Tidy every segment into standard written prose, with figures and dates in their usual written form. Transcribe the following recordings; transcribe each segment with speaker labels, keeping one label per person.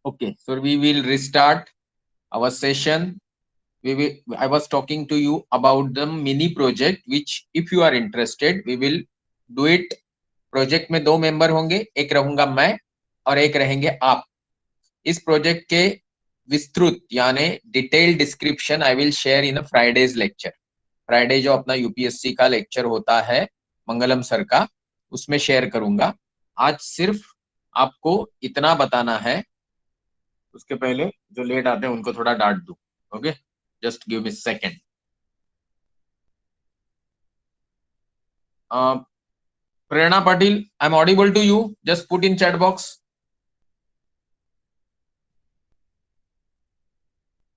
Speaker 1: Okay, so we will restart our session. I was talking to you about the mini project, which if you are interested, we will do it. Project में दो member होंगे, एक रहूंगा मैं और एक रहेंगे आप. इस प्रोजेक्ट के विस्तृत यानी detail description I will share in Fridays lecture. Friday जो अपना यूपीएससी का लेक्चर होता है मंगलम सर का, उसमें शेयर करूंगा. आज सिर्फ आपको इतना बताना है. उसके पहले जो लेट आते हैं उनको थोड़ा डांट दूं. Okay, just give me second. Prerna Patil, I am audible to you? Just put in chat box.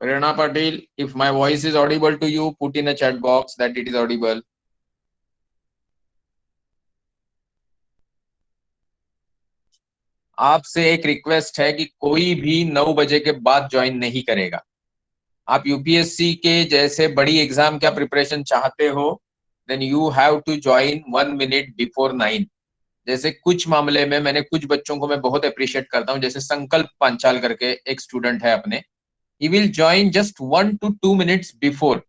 Speaker 1: Prerna Patil, if my voice is audible to you, put in a chat box that it is audible. आपसे एक request है कि कोई भी 9 बजे के बाद join नहीं करेगा. आप यूपीएससी के जैसे बड़ी एग्जाम का प्रिपरेशन चाहते हो, then you have to join 1 minute before 9. जैसे कुछ मामले में मैंने कुछ बच्चों को मैं बहुत अप्रिशिएट करता हूं, जैसे संकल्प पांचाल करके एक स्टूडेंट है अपने, he will join just 1 to 2 minutes before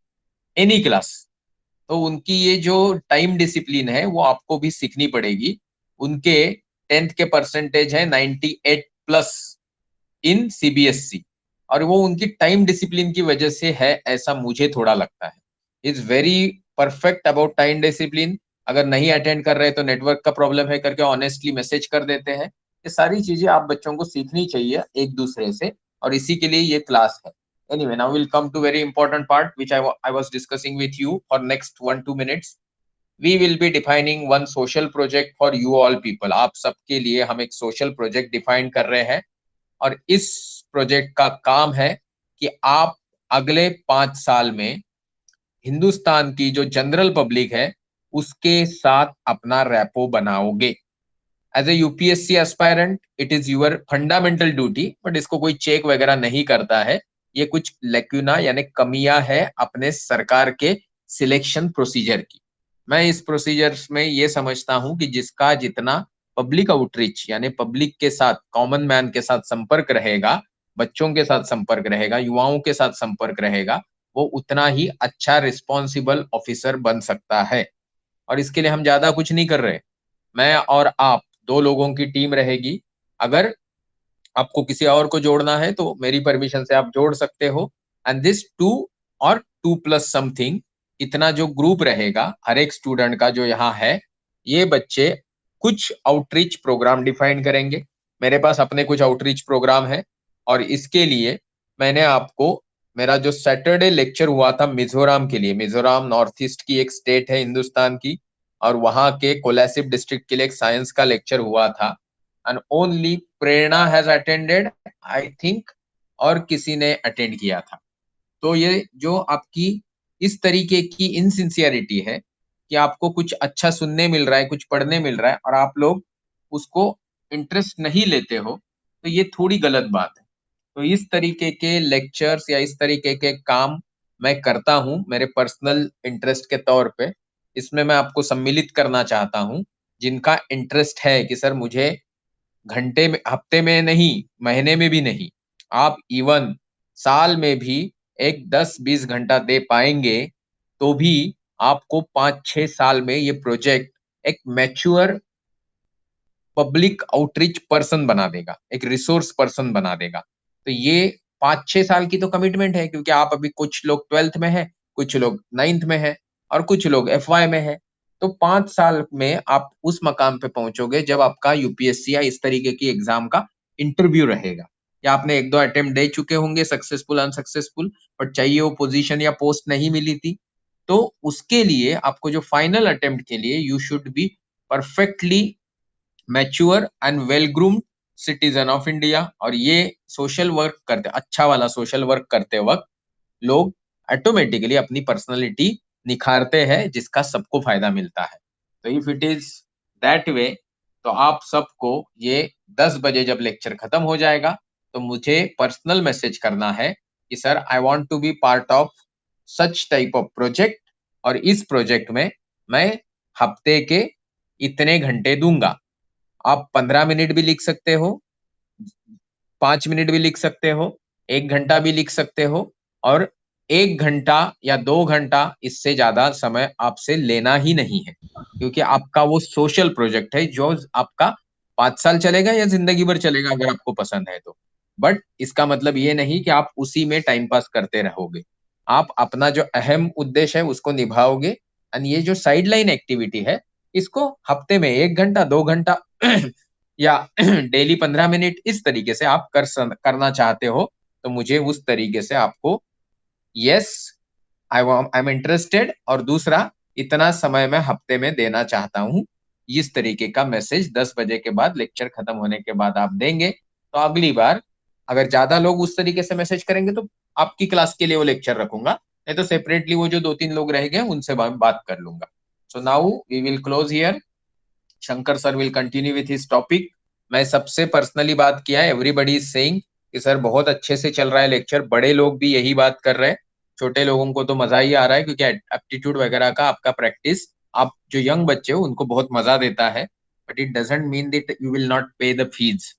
Speaker 1: any class. तो उनकी ये जो टाइम डिसिप्लिन है वो आपको भी सीखनी पड़ेगी. उनके 10th के परसेंटेज है 98+ इन सीबीएसई, और वो उनकी टाइम डिसिप्लिन की वजह से है, ऐसा मुझे थोड़ा लगता है. Is very perfect about time discipline. अगर नहीं अटेंड कर रहे तो नेटवर्क का प्रॉब्लम है करके ऑनेस्टली मैसेज कर देते हैं. ये सारी चीजें आप बच्चों को सीखनी चाहिए एक दूसरे से, और इसी के लिए ये क्लास है. Anyway, now we'll come to very important part which I was discussing with you for next 1-2 minutes. We will be defining one social project for you all people. आप सबके लिए हम एक social project define कर रहे हैं, और इस प्रोजेक्ट का काम है कि आप अगले 5 साल में हिंदुस्तान की जो जनरल पब्लिक है उसके साथ अपना रैपो बनाओगे. As a UPSC aspirant it is your fundamental duty, but इसको कोई चेक वगैरह नहीं करता है. ये कुछ लेक्यूना यानी कमियां है अपने सरकार के सिलेक्शन प्रोसीजर की. मैं इस प्रोसीजर में ये समझता हूं कि जिसका जितना पब्लिक आउटरीच यानी पब्लिक के साथ, कॉमन मैन के साथ संपर्क रहेगा, बच्चों के साथ संपर्क रहेगा, युवाओं के साथ संपर्क रहेगा, वो उतना ही अच्छा रिस्पॉन्सिबल ऑफिसर बन सकता है. और इसके लिए हम ज्यादा कुछ नहीं कर रहे. मैं और आप दो लोगों की टीम रहेगी. अगर आपको किसी और को जोड़ना है तो मेरी परमिशन से आप जोड़ सकते हो. एंड दिस 2 और 2+ समथिंग, इतना जो ग्रुप रहेगा हर एक स्टूडेंट का जो यहाँ है, ये बच्चे कुछ आउटरीच प्रोग्राम डिफाइन करेंगे. मेरे पास अपने कुछ आउटरीच प्रोग्राम है, और इसके लिए मैंने आपको मेरा जो सैटरडे लेक्चर हुआ था मिजोरम के लिए, मिजोरम नॉर्थ ईस्ट की एक स्टेट है हिंदुस्तान की, और वहां के कोलासिब डिस्ट्रिक्ट के लिए एक साइंस का लेक्चर हुआ था. And only Prerna has attended I think, और किसी ने अटेंड किया था. तो ये जो आपकी इस तरीके की इनसिंसियरिटी है कि आपको कुछ अच्छा सुनने मिल रहा है, कुछ पढ़ने मिल रहा है, और आप लोग उसको इंटरेस्ट नहीं लेते हो, तो ये थोड़ी गलत बात है. तो इस तरीके के लेक्चर्स या इस तरीके के काम मैं करता हूं मेरे पर्सनल इंटरेस्ट के तौर पे. इसमें मैं आपको सम्मिलित करना चाहता हूं जिनका इंटरेस्ट है कि सर मुझे घंटे में, हफ्ते में नहीं, महीने में भी नहीं, आप इवन साल में भी एक 10-20 घंटा दे पाएंगे, तो भी आपको 5-6 साल में ये प्रोजेक्ट एक मैच्योर पब्लिक आउटरीच पर्सन बना देगा, एक रिसोर्स पर्सन बना देगा. तो ये 5-6 साल की तो कमिटमेंट है, क्योंकि आप अभी कुछ लोग 12th में है, कुछ लोग 9th में है, और कुछ लोग एफवाई में है. तो 5 साल में आप उस मकाम पे पहुंचोगे जब आपका यूपीएससी या इस तरीके की एग्जाम का इंटरव्यू रहेगा, या आपने 1-2 अटेम्प्ट दे चुके होंगे, सक्सेसफुल अनसक्सेसफुल, बट चाहिए वो पोजीशन या पोस्ट नहीं मिली थी. तो उसके लिए आपको जो फाइनल अटेम्प्ट के लिए you should be perfectly mature and well groomed citizen of India. और ये सोशल वर्क करते, अच्छा वाला सोशल वर्क करते वक्त लोग ऑटोमेटिकली अपनी पर्सनालिटी निखारते हैं, जिसका सबको फायदा मिलता है. तो if it is that way, तो आप सबको ये 10 बजे जब लेक्चर खत्म हो जाएगा तो मुझे पर्सनल मैसेज करना है कि sir I want to be part of such type of project, और इस प्रोजेक्ट में मैं हफ्ते के इतने घंटे दूंगा. आप 15 मिनट भी लिख सकते हो, 5 मिनट भी लिख सकते हो, 1 घंटा भी लिख सकते हो, और 1 घंटा या 2 घंटा, इससे ज्यादा समय आपसे लेना ही नहीं है, क्योंकि आपका वो सोशल प्रोजेक्ट है जो आपका 5 साल चलेगा या जिंदगी भर चलेगा अगर आपको पसंद है तो। बट इसका मतलब ये नहीं कि आप उसी में टाइम पास करते रहोगे। आप अपना जो अहम उद्देश्य है उसको निभाओगे, एंड ये जो साइड लाइन एक्टिविटी है, इसको हफ्ते में 1 घंटा, 2 घंटा या डेली 15 मिनट, इस तरीके से आप करना चाहते हो, तो मुझे उस तरीके से आपको यस, आई एम इंटरेस्टेड, और दूसरा, इतना समय मैं हफ्ते में देना चाहता हूँ, इस तरीके का मैसेज 10 बजे के बाद, लेक्चर खत्म होने के बाद आप देंगे। तो अगली बार अगर ज्यादा लोग उस तरीके से मैसेज करेंगे तो आपकी क्लास के लिए वो लेक्चर रखूंगा, नहीं तो सेपरेटली वो जो 2-3 लोग रह गए उनसे बात कर लूंगा। So now we will close here. Shankar sir will continue with his topic. मैं सबसे पर्सनली बात किया है, एवरीबडी इज सेइंग कि सर बहुत अच्छे से चल रहा है लेक्चर, बड़े लोग भी यही बात कर रहे हैं, छोटे लोगों को तो मजा ही आ रहा है, क्योंकि एप्टीट्यूड वगैरह का आपका प्रैक्टिस, आप जो यंग बच्चे हो उनको बहुत मजा देता है। But it doesn't mean that you will not पे द फीस।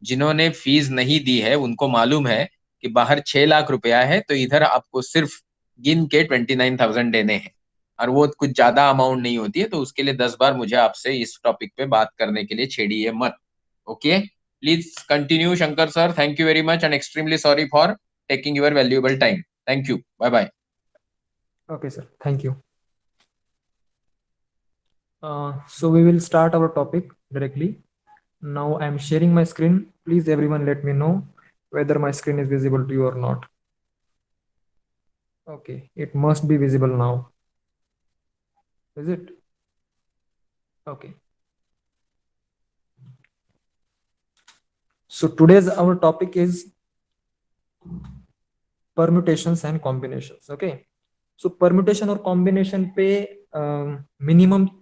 Speaker 1: जिन्होंने फीस नहीं दी है उनको मालूम है कि बाहर 6 लाख रुपया है, तो इधर आपको सिर्फ गिन के 29,000 देने हैं, और वो कुछ ज्यादा अमाउंट नहीं होती है, तो उसके लिए 10 बार मुझे आपसे इस टॉपिक पे बात करने के लिए छेड़िए मत। Okay, please continue Shankar sir. Thank you very much and extremely sorry for taking your valuable time. Thank you, bye bye.
Speaker 2: Okay, sir. Thank you. So we will start our topic directly. Now I am sharing my screen. Please everyone let me know whether my screen is visible to you or not. Okay, it must be visible now. Is it? Okay. So today's our topic is permutations and combinations. Okay. So permutation और combination पे minimum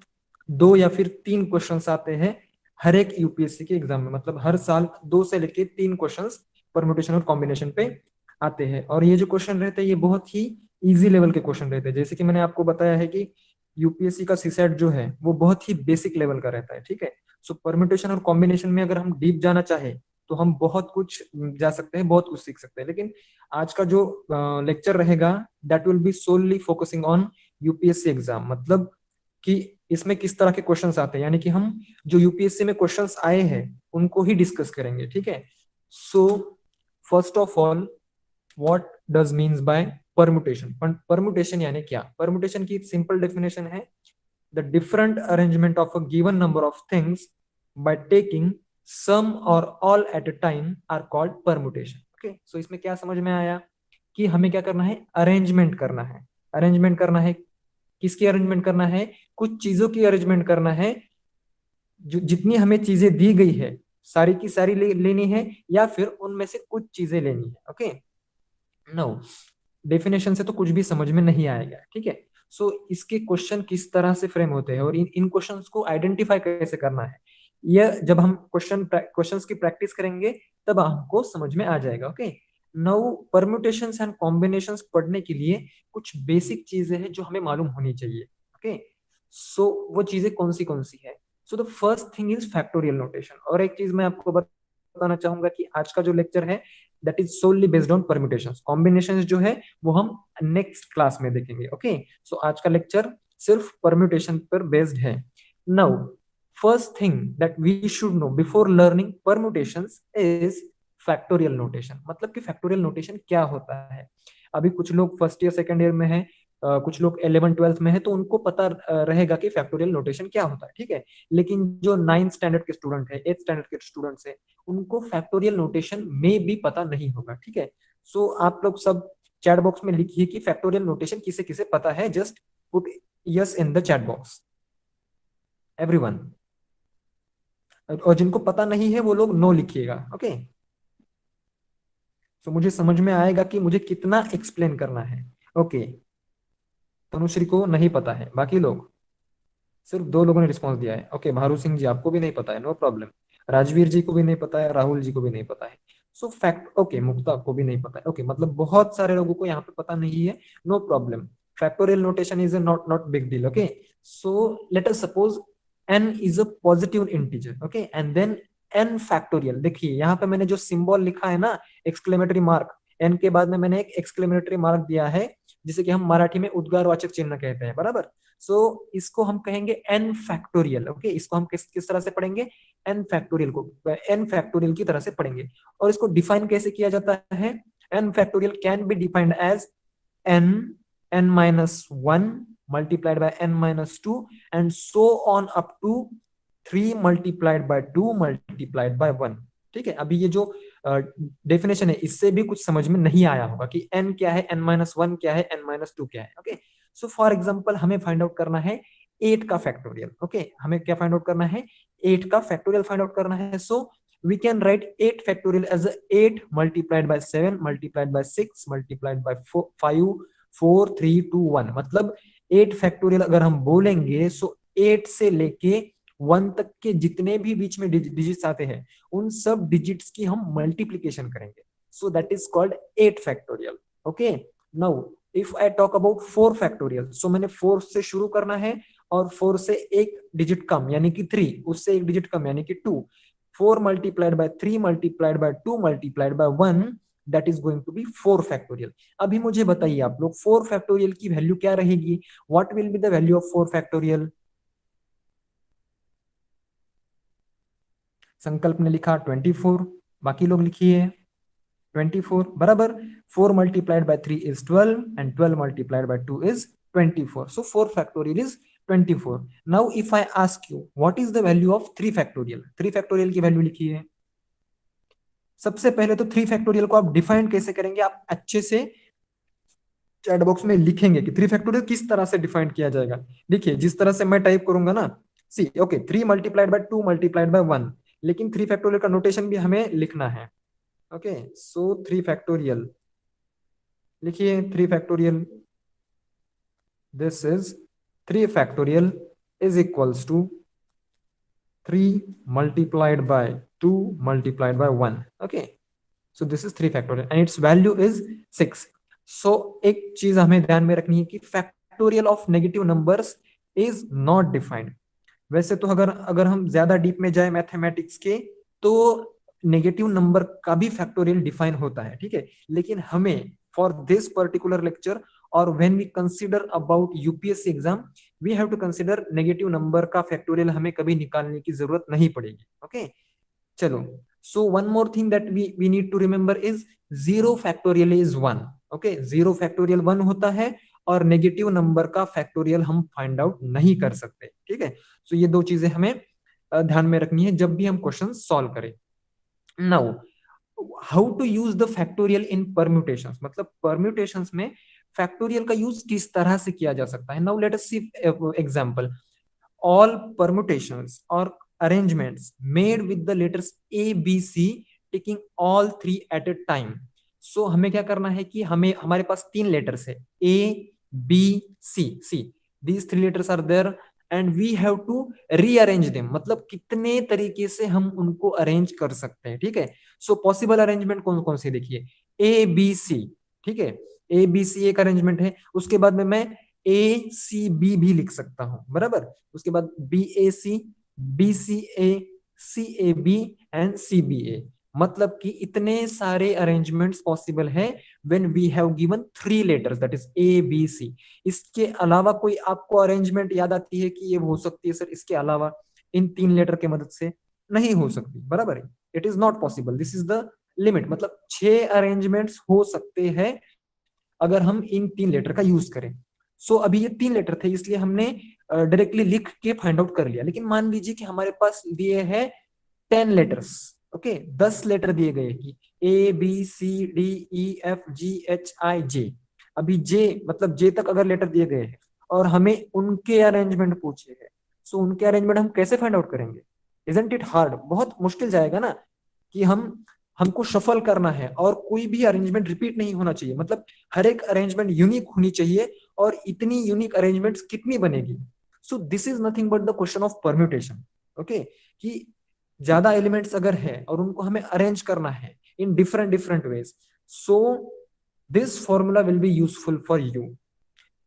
Speaker 2: 2 या फिर 3 questions आते हैं हर एक UPSC के exam में। मतलब हर साल 2 से लेके 3 क्वेश्चंस परम्यूटेशन और कॉम्बिनेशन पे आते हैं, और ये जो क्वेश्चन रहते हैं ये बहुत ही इजी लेवल के क्वेश्चन रहते हैं। जैसे कि मैंने आपको बताया है कि यूपीएससी का सीसेट जो है वो बहुत ही बेसिक लेवल का रहता है, ठीक है। सो परम्यूटेशन और कॉम्बिनेशन में अगर हम डीप जाना चाहे तो हम बहुत कुछ जा सकते हैं, बहुत कुछ सीख सकते हैं। लेकिन आज का जो लेक्चर रहेगा that will be solely focusing on UPSC exam. मतलब कि इसमें किस तरह के क्वेश्चंस आते हैं, यानी कि हम जो यूपीएससी में क्वेश्चंस आए हैं उनको ही डिस्कस करेंगे, ठीक है। So first of all, what does means by permutation. Permutation यानी क्या? परमुटेशन की सिंपल डेफिनेशन है the different arrangement of a given number of things by taking some और all at a time are called permutation. Okay, so इसमें क्या समझ में आया कि हमें क्या करना है? अरेंजमेंट करना है। अरेंजमेंट करना है, किसकी अरेंजमेंट करना है? कुछ चीजों की अरेंजमेंट करना है। जो जितनी हमें चीजें दी गई है सारी की सारी लेनी है, या फिर उनमें से कुछ चीजें लेनी है। ओके, नो, डेफिनेशन से तो कुछ भी समझ में नहीं आएगा, ठीक है। सो इसके क्वेश्चन किस तरह से फ्रेम होते हैं और इन क्वेश्चंस को आइडेंटिफाई कैसे करना है, यह जब हम क्वेश्चंस की प्रैक्टिस करेंगे तब हमको समझ में आ जाएगा। Okay, now permutations and combinations पढ़ने के लिए कुछ बेसिक चीजें हैं जो हमें मालूम होनी चाहिए। ओके, सो वो चीजें कौन सी है? So the first thing is factorial notation. और एक चीज मैं आपको बताना चाहूंगा कि आज का जो लेक्चर है that is solely based on permutations. Combinations जो है वो हम नेक्स्ट क्लास में देखेंगे। ओके, सो आज का लेक्चर सिर्फ परम्यूटेशन पर बेस्ड है। Now first thing that we should know before learning permutations is factorial notation. मतलब कि फैक्टोरियल नोटेशन क्या होता है? अभी कुछ लोग फर्स्ट ईयर सेकंड ईयर में है, कुछ लोग 11th 12th में है, तो उनको पता रहेगा कि फैक्टोरियल नोटेशन क्या होता है, ठीक है। लेकिन जो 9th स्टैंडर्ड के स्टूडेंट है, 8th स्टैंडर्ड के स्टूडेंट्स है, उनको फैक्टोरियल नोटेशन में भी पता नहीं होगा, ठीक है। सो आप लोग सब चैट बॉक्स में लिखिए कि फैक्टोरियल नोटेशन किसे किसे पता है। Just put yes in the chat box, everyone. और जिनको पता नहीं है वो लोग नो लिखिएगा। ओके, सो मुझे समझ में आएगा कि मुझे कितना एक्सप्लेन करना है। ओके, तनुश्री को नहीं पता है, बाकी लोग, सिर्फ 2 लोगों ने रिस्पॉन्स दिया है। ओके, भारू सिंह जी आपको भी नहीं पता है, नो प्रॉब्लम। राजवीर जी को भी नहीं पता है, राहुल जी को भी नहीं पता है। सो फैक्ट, ओके, मुक्ता को भी नहीं पता है। ओके, मतलब बहुत सारे लोगों को यहाँ पे पता नहीं है, no problem. Factorial notation is not not big deal. Okay, so let us suppose n is a positive integer, okay, and then n factorial. देखिए यहाँ पे मैंने जो सिंबल लिखा है ना, एक्सक्लेमेटरी मार्क, n के बाद में मैंने एक एक्सक्लेमेटरी मार्क दिया है, जिसे कि हम मराठी में उद्गारवाचक चिन्ह कहते हैं, बराबर। सो इसको हम कहेंगे n फैक्टोरियल। ओके, इसको हम किस किस तरह से पढ़ेंगे, n फैक्टोरियल को n फैक्टोरियल की तरह से पढ़ेंगे। और इसको डिफाइन कैसे किया जाता है, n factorial can be defined as n n minus 1 multiplied by n minus 2 and so on up to 3 multiplied by 2 multiplied by 1। ठीक है, अभी ये जो डेफिनेशन है इससे भी कुछ समझ में नहीं आया होगा कि n क्या है, n minus 1 क्या है, n minus 2 क्या है। ओके, सो फॉर एग्जांपल हमें फाइंड आउट करना है 8 का फैक्टोरियल। ओके, हमें क्या फाइंड आउट करना है, 8 का फैक्टोरियल फाइंड आउट करना है। सो we can write 8 factorial as 8 multiplied by 7 multiplied by 6 multiplied by 5 4 3 2 1। मतलब 8 फैक्टोरियल अगर हम बोलेंगे सो 8 से लेके 1 तक के जितने भी बीच में डिजिट्स आते हैं उन सब डिजिट्स की हम मल्टीप्लीकेशन करेंगे। So that is called 8 factorial. Okay, now if I talk about 4 factorial, so मैंने 4 से शुरू करना है और 4 से एक डिजिट कम यानी कि 3, उससे एक डिजिट कम यानी कि 2। 4 multiplied by 3 multiplied by 2 multiplied by 1, that is going to be 4 factorial। अभी मुझे बताइए आप लोग 4 फैक्टोरियल की वैल्यू क्या रहेगी, what will be the value of 4 factorial. संकल्प ने लिखा 24, बाकी लोग लिखिए 24, बराबर। 4 multiplied by 3 is 12 and 12 multiplied by 2 is 24। So 4 factorial is 24। Now if I ask you what is the value of 3 factorial, 3 factorial की वैल्यू लिखिए। सबसे पहले तो 3 फैक्टोरियल को आप डिफाइन कैसे करेंगे, आप अच्छे से चैट बॉक्स में लिखेंगे कि 3 फैक्टोरियल किस तरह से डिफाइन किया जाएगा। देखिए जिस तरह से मैं टाइप करूंगा ना, see okay 3 multiplied by 2 multiplied by 1, लेकिन 3 फैक्टोरियल का नोटेशन भी हमें लिखना है। ओके, सो 3 फैक्टोरियल लिखिए। 3 factorial, this is 3 factorial is equals to 3 multiplied by 2 multiplied by 1। Okay, so this is 3 factorial and its value is 6। so एक चीज हमें ध्यान में रखनी है कि factorial of negative numbers is not defined. वैसे तो अगर अगर हम ज्यादा डीप में जाए मैथमेटिक्स के तो नेगेटिव नंबर का भी फैक्टोरियल डिफाइन होता है, ठीक है। लेकिन हमें फॉर दिस पर्टिकुलर लेक्चर और when we consider about UPSC exam, we have to consider negative number का फैक्टोरियल हमें कभी निकालने की जरूरत नहीं पड़ेगी। ओके, चलो। So one more thing that we need to remember is 0 factorial is 1। Okay, 0 factorial 1 होता है और नेगेटिव नंबर का फैक्टोरियल हम फाइंड आउट नहीं कर सकते, ठीक है। सो ये दो चीजें हमें ध्यान में रखनी है जब भी हम क्वेश्चन सॉल्व करें। Now how to use the factorial in permutations, मतलब परम्यूटेशंस में फैक्टोरियल का यूज किस तरह से किया जा सकता है। Now let us see example. all permutations or arrangements made with the letters A, B, C taking all three at a time। so हमें क्या करना है कि हमें हमारे पास 3 लेटर्स है A, B, C। these 3 letters are there and we have to rearrange them। मतलब कितने तरीके से हम उनको अरेंज कर सकते हैं, ठीक है। सो पॉसिबल अरेंजमेंट कौन कौन से देखिए, A, B, C, ठीक है। A, B, C एक अरेंजमेंट है। उसके बाद में मैं ACB भी लिख सकता हूं, बराबर। उसके बाद BAC, BCA, CAB and CBA। मतलब कि इतने सारे अरेंजमेंट्स पॉसिबल है when we have given 3 letters that is ABC। इसके अलावा कोई आपको अरेंजमेंट याद आती है कि ये हो सकती है सर इसके अलावा इन 3 लेटर के मदद से? नहीं हो सकती, बराबर है। It is not possible, this is the limit. मतलब 6 अरेंजमेंट्स हो सकते हैं अगर हम इन 3 लेटर का यूज करें। सो अभी ये 3 लेटर थे इसलिए हमने डायरेक्टली लिख के फाइंड आउट कर लिया। लेकिन मान लीजिए कि हमारे पास दिए हैं 10 लेटर्स। ओके, 10 लेटर दिए गए कि ABCDEFGHIJ। अभी जे मतलब जे तक अगर लेटर दिए गए हैं और हमें उनके अरेंजमेंट पूछे हैं, सो उनके अरेंजमेंट हम कैसे फाइंड आउट करेंगे? Isn't it hard? बहुत मुश्किल जाएगा ना कि हमको शफल करना है और कोई भी अरेंजमेंट रिपीट नहीं होना चाहिए। मतलब हर एक अरेंजमेंट यूनिक होनी चाहिए और इतनी यूनिक अरेंजमेंट्स कितनी बनेगी? So this is nothing but the question of permutation. Okay, कि ज्यादा एलिमेंट्स अगर है और उनको हमें अरेंज करना है in different different ways, so this formula will be useful for you.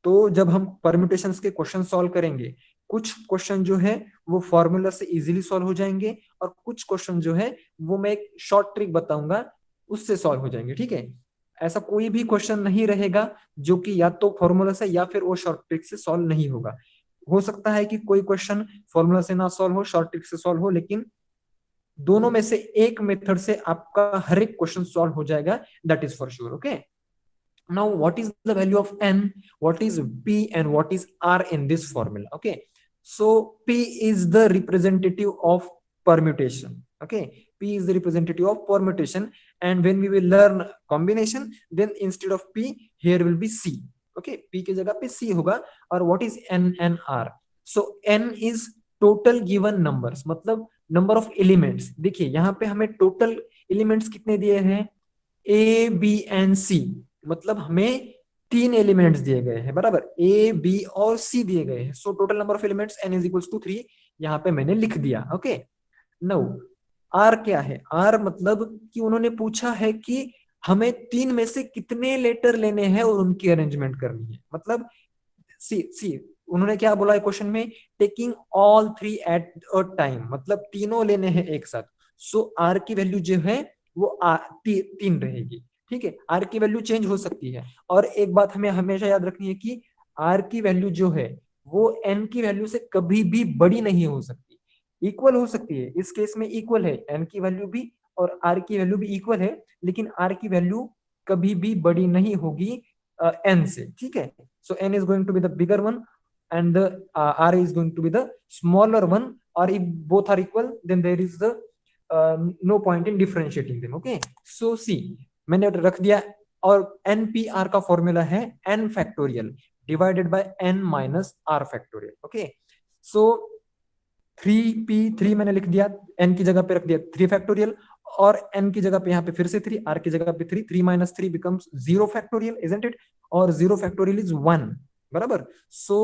Speaker 2: तो जब हम परम्यूटेशंस के क्वेश्चन सॉल्व करेंगे कुछ क्वेश्चन जो है वो फॉर्मूला से इजीली सॉल्व हो जाएंगे, और कुछ क्वेश्चन जो है वो मैं एक शॉर्ट ट्रिक बताऊंगा उससे सॉल्व हो जाएंगे, ठीक है। ऐसा कोई भी क्वेश्चन नहीं रहेगा जो कि या तो फॉर्मूला से या फिर वो शॉर्ट ट्रिक से सॉल्व नहीं होगा। हो सकता है कि कोई क्वेश्चन फॉर्मूला से ना सॉल्व हो, शॉर्ट ट्रिक से सॉल्व हो, लेकिन दोनों में से एक मेथड से आपका हर एक क्वेश्चन सॉल्व हो जाएगा, that is for sure. Okay, now what is the value of n, what is p, and what is r in this formula? Okay, so p is the representative of permutation. Okay, p is the representative of permutation, and when we will learn combination, then instead of p here will be c. Okay, p की जगह पे c होगा। और what is n and r? so n is total given numbers, मतलब number of elements. देखिए यहाँ पे हमें टोटल एलिमेंट्स कितने दिए हैं, ए बी एंड सी, मतलब हमें तीन एलिमेंट्स दिए गए हैं, बराबर, ए बी और सी दिए गए हैं। So total number of elements n is equals to 3, यहाँ पे मैंने लिख दिया। ओके, नाउ आर क्या है, आर मतलब कि उन्होंने पूछा है कि हमें तीन में से कितने लेटर लेने हैं और उनकी अरेंजमेंट करनी है। मतलब सी सी उन्होंने क्या बोला है क्वेश्चन में, taking all three eight a time, मतलब तीनों लेने हैं एक साथ। सो आर की वैल्यू जो है वो तीन रहेगी, ठीक है। आर की वैल्यू चेंज हो सकती है, और एक बात हमें हमेशा याद रखनी है कि आर की वैल्यू जो है वो एन की वैल्यू से कभी भी बड़ी नहीं हो सकती, इक्वल हो सकती है। इस केस में इक्वल है, एन की वैल्यू भी और आर की वैल्यू भी इक्वल है, लेकिन आर की वैल्यू कभी भी बड़ी नहीं होगी एन से, ठीक है। so n is going to be the bigger one, and the r is going to be the smaller one, or if both are equal then there is the no point in differentiating them. okay, so see मैंने रख दिया, और npr का formula है n factorial divided by n minus r factorial. Okay, so 3p3 मैंने लिख दिया, n की जगह पे रख दिया 3 फैक्टोरियल, और n की जगह पे यहाँ पे फिर से 3, r की जगह पे 3, 3 minus 3 becomes 0 factorial, isn't it, और 0 फैक्टोरियल इज 1, बराबर। सो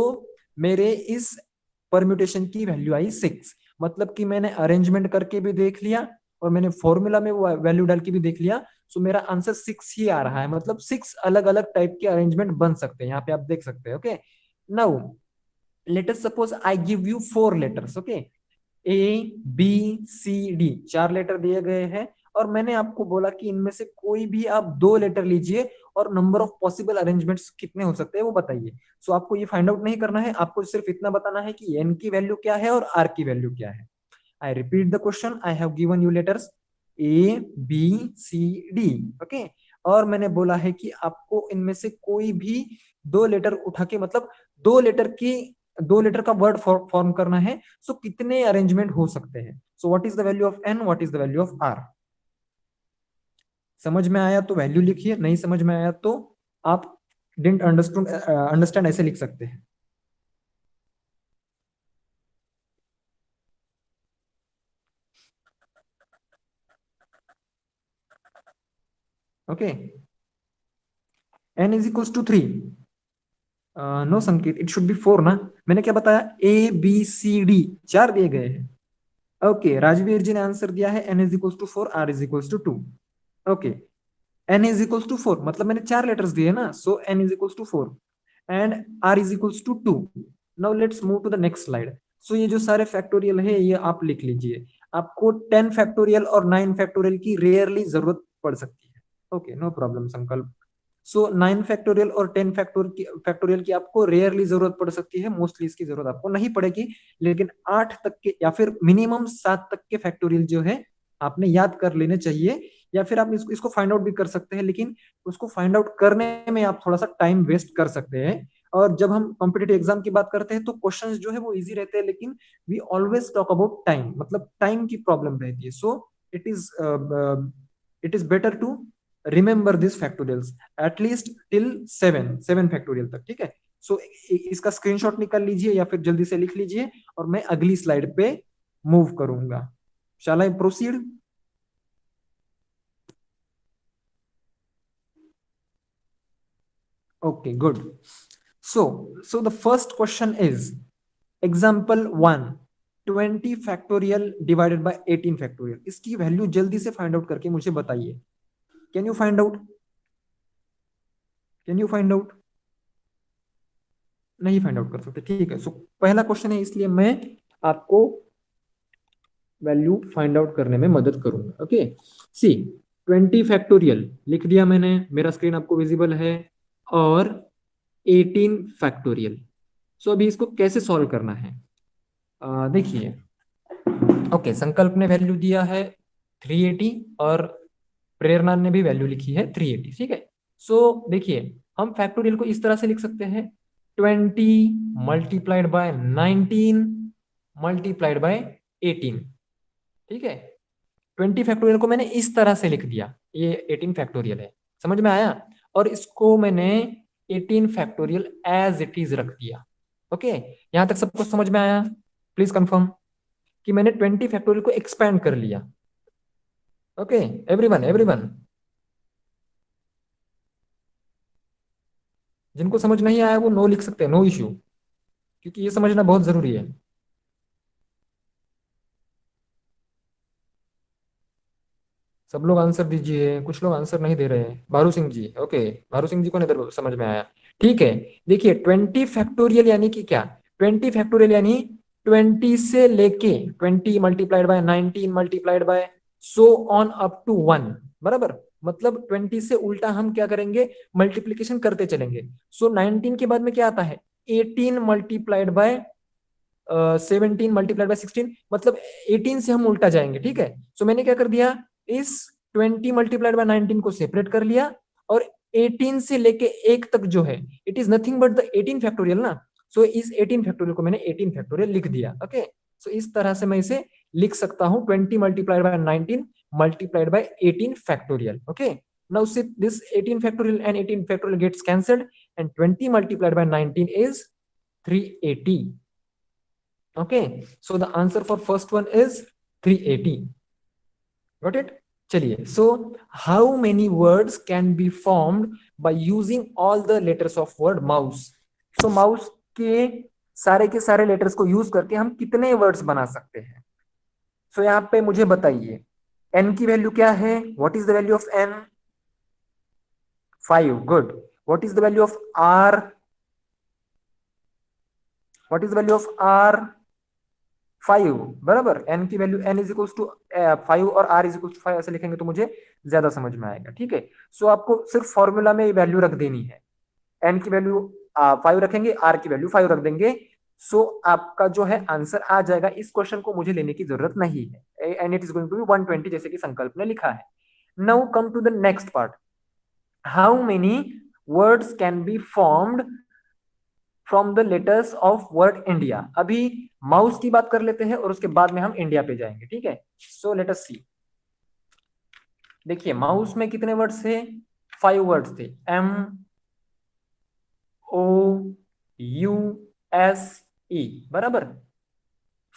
Speaker 2: मेरे इस परम्यूटेशन की वैल्यू आई 6, मतलब कि मैंने अरेंजमेंट करके भी देख लिया और मैंने फॉर्मूला में वो वैल्यू डाल के भी देख लिया। सो मेरा आंसर 6 ही आ रहा है, मतलब 6 अलग अलग टाइप के अरेंजमेंट बन सकते हैं, यहाँ पे आप देख सकते हैं। Okay, now let us suppose I give you 4 letters. okay, A B C D, 4 letter दिए गए हैं, और मैंने आपको बोला कि इनमें से कोई भी आप 2 लेटर लीजिए और नंबर ऑफ पॉसिबल अरेंजमेंट्स कितने हो सकते हैं वो बताइए। सो आपको ये फाइंड आउट नहीं करना है, आपको सिर्फ इतना बताना है कि एन की वैल्यू क्या है और आर की वैल्यू क्या है। I repeat the question, I have given you letters A B C D. Okay, और मैंने बोला है कि आपको इनमें से कोई भी 2 लेटर उठा के, मतलब 2 लेटर का वर्ड फॉर्म करना है। सो कितने अरेंजमेंट हो सकते हैं। So what is the value of n, what is the value of r. समझ में आया तो वैल्यू लिखिए, नहीं समझ में आया तो आप डिडंट अंडरस्टैंड ऐसे लिख सकते हैं। Okay, N is equals to 3। No Sanket, it should be 4 ना। मैंने क्या बताया, ए बी सी डी 4 दिए गए हैं। ओके, राजवीर जी ने आंसर दिया है N is equals to 4, R is equals to 2। Okay, N is equals to 4 मतलब मैंने 4 लेटर्स दिए ना, so N is equals to 4 and R is equals to 2। Now let's move to the next slide. So ये जो सारे factorial है ये आप लिख लीजिए। आपको 10 फैक्टोरियल और 9 फैक्टोरियल की रेयरली जरूरत पड़ सकती है। ओके, नो प्रॉब्लम संकल्प। सो 9 फैक्टोरियल और 10 फैक्टोरियल की आपको रेयरली जरूरत पड़ सकती है, मोस्टली इसकी जरूरत आपको नहीं पड़ेगी, लेकिन 8 तक के या फिर मिनिमम 7 तक के फैक्टोरियल जो है आपने याद कर लेने चाहिए, या फिर आप इसको फाइंड आउट भी कर सकते हैं, लेकिन उसको फाइंड आउट करने में आप थोड़ा सा टाइम वेस्ट कर सकते हैं। और जब हम कॉम्पिटेटिव एग्जाम की बात करते हैं तो क्वेश्चंस जो है वो इजी रहते हैं, लेकिन we always talk about time, मतलब टाइम की प्रॉब्लम रहती है। So it is it is better to remember this factorials at least till 7 factorial तक, ठीक है। सो इसका स्क्रीनशॉट निकाल लीजिए या फिर जल्दी से लिख लीजिए, और मैं अगली स्लाइड पे मूव करूंगा। Shall I proceed? Okay, good. So the first question is example 1, 20 factorial divided by 18 factorial। इसकी वैल्यू जल्दी से फाइंड आउट करके मुझे बताइए। Can you find out? Can you find out? नहीं फाइंड आउट कर सकते, ठीक है। सो पहला क्वेश्चन है, इसलिए मैं आपको वैल्यू फाइंड आउट करने में मदद करूंगा। ओके, सी 20 फैक्टोरियल लिख दिया मैंने, मेरा स्क्रीन आपको विजिबल है, और 18 फैक्टोरियल। सो अभी इसको कैसे सॉल्व करना है, देखिए। ओके, संकल्प ने वैल्यू दिया है 380 और प्रेरणा ने भी वैल्यू लिखी है 380, ठीक है। सो देखिए, हम फैक्टोरियल को इस तरह से लिख सकते हैं, 20 मल्टीप्लाइड बाय 19 मल्टीप्लाइड बाय 18, ठीक है। 20 फैक्टोरियल को मैंने इस तरह से लिख दिया, ये 18 फैक्टोरियल है, समझ में आया। और इसको मैंने 18 फैक्टोरियल एज इट इज रख दिया। ओके, यहां तक सबको समझ में आया? प्लीज कंफर्म कि मैंने 20 फैक्टोरियल को एक्सपैंड कर लिया। ओके, एवरीवन एवरीवन, जिनको समझ नहीं आया वो नो लिख सकते हैं, नो इश्यू, क्योंकि ये समझना बहुत जरूरी है। सब लोग आंसर दीजिए, कुछ लोग आंसर नहीं दे रहे हैं। भारू सिंह जी, ओके, भारू सिंह जी को नहीं समझ में आया, ठीक है। देखिए 20 फैक्टोरियल यानी कि क्या, 20 फैक्टोरियल यानी 20 से लेके 20 multiplied by 19 multiplied by so on up to 1, बराबर। मतलब 20 से उल्टा हम क्या करेंगे, मल्टीप्लीकेशन करते चलेंगे। सो 19 के बाद में क्या आता है, 18 मल्टीप्लाइड बाय 17 मल्टीप्लाइड बाय 16, मतलब 18 से हम उल्टा जाएंगे, ठीक है। सो मैंने क्या कर दिया, इस 20 मल्टीप्लाइड बाय 19 को सेपरेट कर लिया, और 18 से लेके 1 तक जो है, it is nothing but the 18 factorial ना। सो इस 18 फैक्टोरियल को मैंने 18 फैक्टोरियल लिख दिया। ओके, सो इस तरह से मैं इसे लिख सकता हूं, 20 multiplied by 19 multiplied bye 18 factorial. Okay, now see this 18 factorial and 18 factorial gets cancelled, and 20 multiplied by 19 is 380. Okay, so the answer for first one is 380. Got it? चलिए, so how many words can be formed by using all the letters of word mouse? So mouse के सारे letters को use करके हम कितने words बना सकते हैं? so यहाँ पे मुझे बताइए, n की वैल्यू क्या है? What is the value of n? 5, good. What is the value of r? What is the value of r? 5, बराबर। n की वैल्यू n इज इक्वल टू 5 और r इज इक्वल टू 5 ऐसे लिखेंगे तो मुझे ज्यादा समझ में आएगा, ठीक है। सो आपको सिर्फ फॉर्मूला में वैल्यू रख देनी है, n की वैल्यू 5 रखेंगे, r की वैल्यू 5 रख देंगे। सो आपका जो है आंसर आ जाएगा। इस क्वेश्चन को मुझे लेने की जरूरत नहीं है, and it is going to be 120 जैसे कि संकल्प ने लिखा है। Now come to the next part, how many words can be formed from the letters of word India. अभी माउस की बात कर लेते हैं और उसके बाद में हम इंडिया पे जाएंगे, ठीक है। सो लेट अस सी, देखिए माउस में कितने वर्ड्स थे? 5 वर्ड्स थे, MOUSE, बराबर।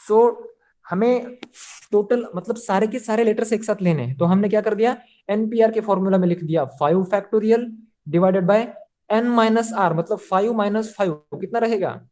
Speaker 2: सो हमें टोटल मतलब सारे के सारे लेटर्स एक साथ लेने हैं, तो हमने क्या कर दिया, एनपीआर के फॉर्मूला में लिख दिया 5 factorial divided by n minus r, मतलब 5 माइनस 5 कितना रहेगा?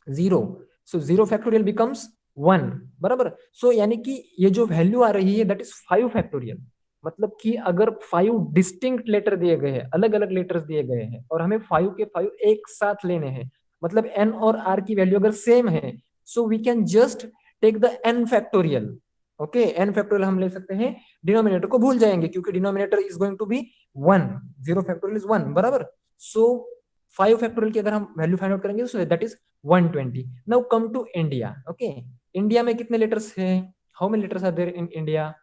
Speaker 2: 0। सो 0 फैक्टोरियल बिकम्स 1, बराबर। सो यानी कि ये जो वैल्यू आ रही है दैट इज 5 फैक्टोरियल। मतलब कि अगर 5 डिस्टिंक्ट लेटर दिए गए हैं, अलग अलग लेटर्स दिए गए हैं, और हमें 5 के 5 एक साथ लेने हैं, मतलब n और r की वैल्यू अगर सेम है, so we can just take the n factorial. Okay, n factorial हम ले सकते हैं, डिनोमिनेटर को भूल जाएंगे क्योंकि denominator is going to be 1, 0 factorial is 1, बराबर। सो 5 फैक्टोरियल की अगर हम वैल्यू फाइंड आउट करेंगे so that is 120। Now come to India. Okay, India में कितने लेटर्स हैं? How many letters are there in India?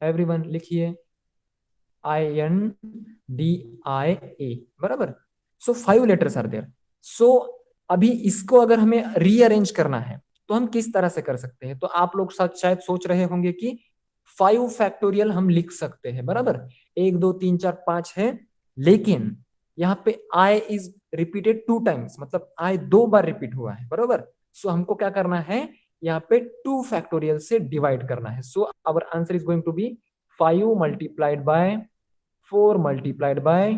Speaker 2: Everyone लिखिए, INDIA, बराबर। So 5 letters are there. So अभी इसको अगर हमें रीअरेंज करना है तो हम किस तरह से कर सकते हैं? तो आप लोग शायद सोच रहे होंगे कि 5 फैक्टोरियल हम लिख सकते हैं, बराबर। 1 2 3 4 5 है, लेकिन यहाँ पे I इज रिपीटेड 2 टाइम्स, मतलब I 2 बार रिपीट हुआ है, बराबर। सो हमको क्या करना है, यहाँ पे 2 फैक्टोरियल से डिवाइड करना है। So our answer is going to be 5 multiplied by 4 multiplied by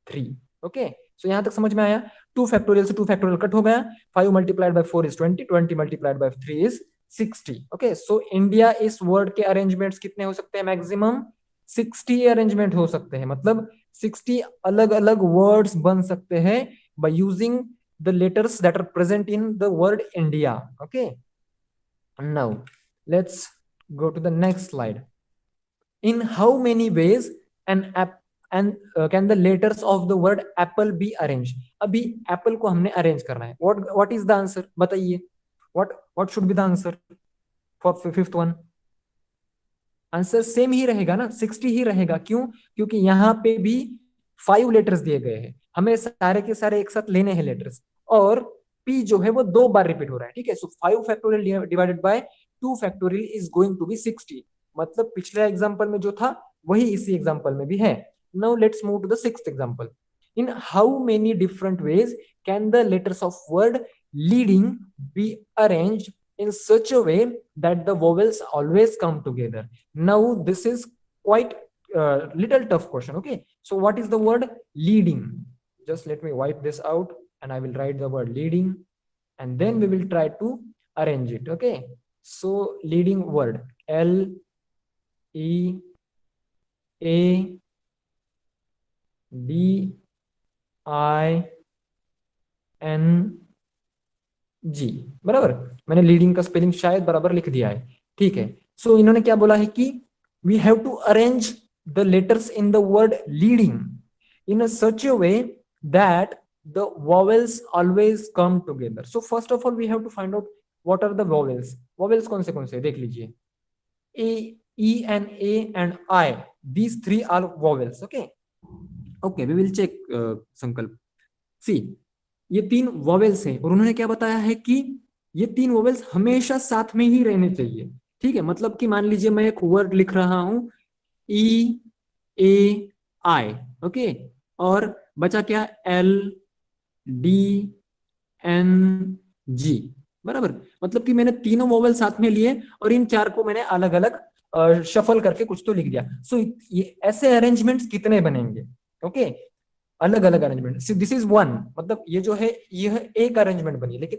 Speaker 2: 3। Okay, so यहां तक समझ में आया? 2 फैक्टोरियल से 2 फैक्टोरियल कट हो गया, 5 multiplied by 4 is 20, 20 multiplied by 3 is 60। Okay, so India इस वर्ड के अरेंजमेंट्स कितने हो सकते हैं? मैक्सिमम 60 अरेंजमेंट हो सकते हैं, मतलब 60 अलग अलग वर्ड्स बन सकते हैं by using the letters that are present in the word India. Okay. Now let's go to the next slide. In how many ways an app and can the letters of the word apple be arranged? अभी apple को हमने arrange करना है. What is the answer? बताइए. What should be the answer for fifth one? Answer same ही रहेगा ना, 60 ही रहेगा. क्यों? क्योंकि यहाँ पे भी 5 लेटर्स दिए गए हैं, हमें सारे के सारे एक साथ लेने हैं लेटर्स, और p जो है वो 2 बार रिपीट हो रहा है. ठीक है. So 5 factorial divided by 2 factorial is going to be 60. मतलब पिछले एग्जांपल में जो था वही इसी एग्जांपल में भी है. Now let's move to the sixth example. In how many different ways can the letters of word leading be arranged in such a way that the vowels always come together? Now this is quite little tough question. Okay, so what is the word leading? Just let me wipe this out and I will write the word leading, and then we will try to arrange it. Okay, so leading word, L E A D I N जी. बराबर. मैंने leading का spelling शायद बराबर लिख दिया है. ठीक है. सो इन्होंने क्या बोला है कि we have to arrange the letters in the word leading in a such a way that the vowels always come together. So first of all we have to find out what are the vowels. Vowels कौन से देख लीजिए. A, E and A and I, these three are vowels. Okay okay, we will check Sankalp. See, ये 3 vowels हैं और उन्होंने क्या बताया है कि ये 3 वॉवेल्स हमेशा साथ में ही रहने चाहिए. ठीक है. मतलब कि मान लीजिए मैं एक वर्ड लिख रहा हूं ई ए आई. ओके, और बचा क्या, एल डी एन जी. बराबर. मतलब कि मैंने तीनों वॉवेल साथ में लिए और इन 4 को मैंने अलग अलग शफल करके कुछ तो लिख दिया. सो ये ऐसे अरेंजमेंट्स कितने बनेंगे? ओके, अलग अलग अरेंजमेंट. This is one. मतलब ये जो है यह एक अरेंजमेंट बनी, लेकिन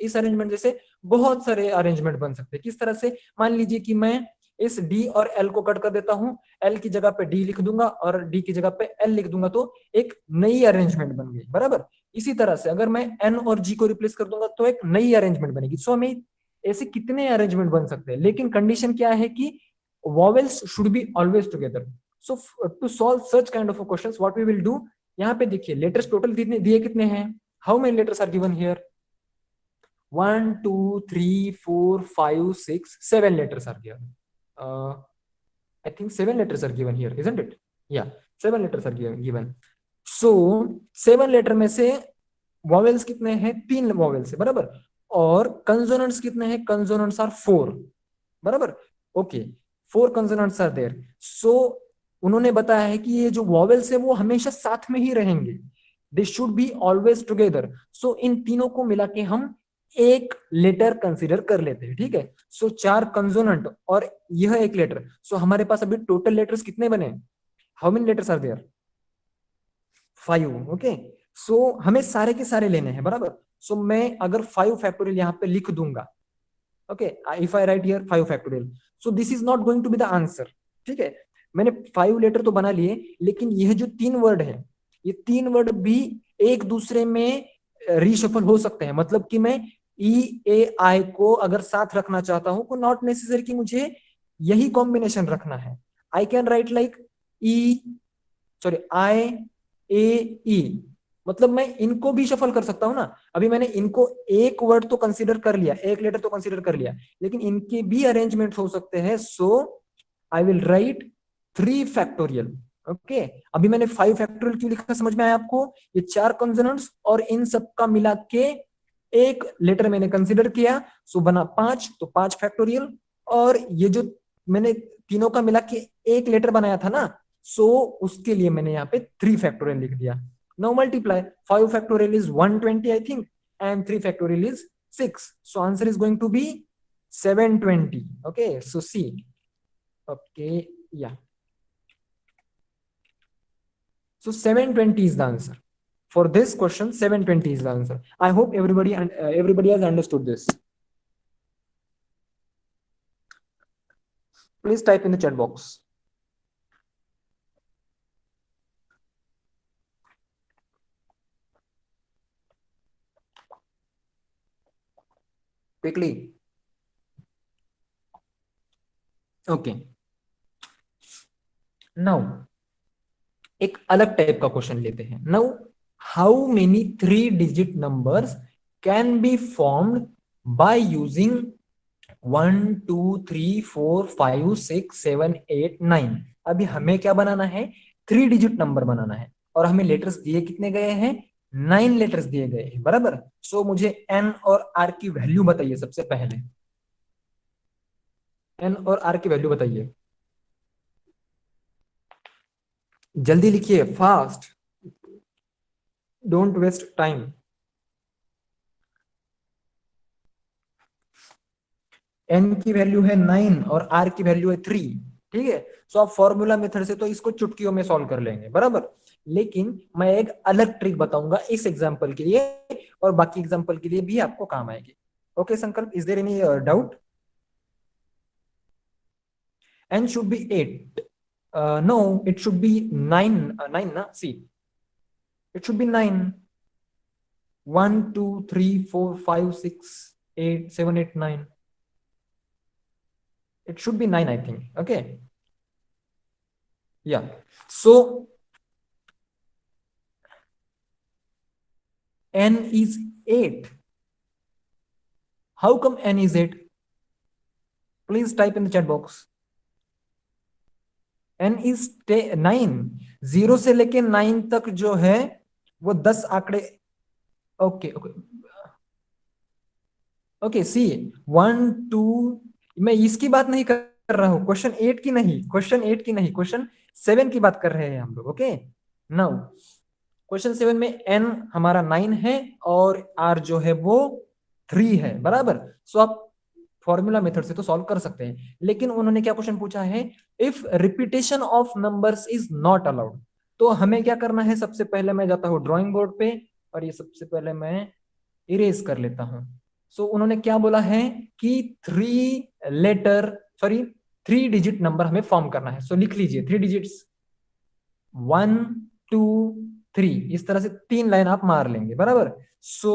Speaker 2: इस अरेंजमेंट जैसे बहुत सारे अरेंजमेंट बन सकते हैं. किस तरह से? मान लीजिए कि मैं इस डी और एल को कट कर देता हूं, एल की जगह पे डी लिख दूंगा और डी की जगह पे एल लिख दूंगा, तो एक नई अरेंजमेंट बन गई. बराबर. इसी तरह से अगर मैं एन और जी को रिप्लेस कर दूंगा तो एक नई अरेंजमेंट बनेगी. सो हमें ऐसे कितने अरेंजमेंट बन सकते हैं, लेकिन कंडीशन क्या है कि vowels should be always together. So to solve such kind of questions what we will do, यहाँ पे देखिए लेटर्स टोटल दिए कितने हैं. How many letters are given here? 1 2 3 4 5 6 7 letters are given. I think 7 letters are given here, isn't it? Yeah, 7 letters are given. So 7 letter में से vowels कितने हैं? 3 वॉवेल्स है. बराबर. और कंसोनेंट्स कितने हैं? Consonants are 4. बराबर. Okay, 4 consonants are there. So उन्होंने बताया है कि ये जो वॉवेल्स है वो हमेशा साथ में ही रहेंगे. They should be always together. So इन तीनों को मिला के हम एक लेटर कंसीडर कर लेते हैं. ठीक है. सो 4 कंसोनेंट और यह एक लेटर. सो हमारे पास अभी टोटल लेटर्स कितने बने? How many letters are there? 5. Okay, so हमें सारे के सारे लेने हैं. बराबर. सो मैं अगर 5 फैक्टोरियल यहाँ पे लिख दूंगा, okay, if I write here 5 factorial, so this is not going to be the answer. ठीक है. मैंने 5 लेटर तो बना लिए, लेकिन यह जो 3 वर्ड है, ये 3 वर्ड भी एक दूसरे में रीशफल हो सकते हैं. मतलब कि मैं ई ए आई को अगर साथ रखना चाहता हूं तो नॉट नेसेसरी कि मुझे यही कॉम्बिनेशन रखना है. I can write like I A E. मतलब मैं इनको भी शफल कर सकता हूं ना. अभी मैंने इनको एक वर्ड तो कंसीडर कर लिया, एक लेटर तो कंसीडर कर लिया, लेकिन इनके भी अरेंजमेंट हो सकते हैं. So I will write 3 factorial. Okay, अभी मैंने 5 फैक्टोरियल क्यों लिखा, समझ में आया आपको? ये 4 कंसोनेंट्स और इन सब का मिला के एक लेटर मैंने कंसीडर किया, सो बना 5, तो 5 फैक्टोरियल. और ये जो मैंने तीनों का मिला के एक लेटर बनाया था ना, सो उसके लिए मैंने यहाँ पे 3 फैक्टोरियल लिख दिया. Now multiply. 5 factorial is 120, I think, and 3 factorial is 6. So answer is going to be 720. Okay, so C. Okay, yeah. So 720 is the answer. For this question, 720 is the answer. I hope everybody has understood this. Please type in the chat box. Quickly. Okay, now एक अलग type का question लेते हैं। Now how many 3 digit numbers can be formed by using 1 2 3 4 5 6 7 8 9। अभी हमें क्या बनाना है, 3 digit number बनाना है, और हमें लेटर्स दिए कितने गए हैं, 9 लेटर्स दिए गए हैं, बराबर। सो मुझे एन और आर की वैल्यू बताइए सबसे पहले, एन और आर की वैल्यू बताइए, जल्दी लिखिए, fast, don't waste time. N की वैल्यू है 9 और आर की वैल्यू है 3। ठीक है, सो आप फॉर्मूला मेथड से तो इसको चुटकियों में सॉल्व कर लेंगे, बराबर। लेकिन मैं एक अलग ट्रिक बताऊंगा इस एग्जांपल के लिए, और बाकी एग्जांपल के लिए भी आपको काम आएगी। Okay Sankalp, is there any doubt? N should be 8, no it should be 9, 9 ना, see it should be 9, 1 2 3 4 5 6 8 7 8 9, it should be 9 I think. Okay, yeah, so n is 8. How come n is 8? Please type in the chat box. n is 9, 0 से लेके 9 तक जो है वो 10 आंकड़े। Okay okay okay, सी 1 2, मैं इसकी बात नहीं कर रहा हूं, क्वेश्चन 8 की नहीं, क्वेश्चन 8 की नहीं, क्वेश्चन 7 की बात कर रहे हैं हम लोग। ओके, नाउ क्वेश्चन 7 में n हमारा 9 है और r जो है वो 3 है, बराबर। सो आप फॉर्मूला मेथड से तो सॉल्व कर सकते हैं, लेकिन उन्होंने क्या क्वेश्चन पूछा है, if repetition of numbers is not allowed. तो हमें क्या करना है, सबसे पहले मैं जाता हूं ड्राइंग बोर्ड पे, और ये सबसे पहले मैं इरेज कर लेता हूं। सो उन्होंने क्या बोला है कि 3 डिजिट नंबर हमें फॉर्म करना है। सो लिख लीजिए 3 डिजिट्स, 1 2 3, इस तरह से 3 लाइन आप मार लेंगे, बराबर। सो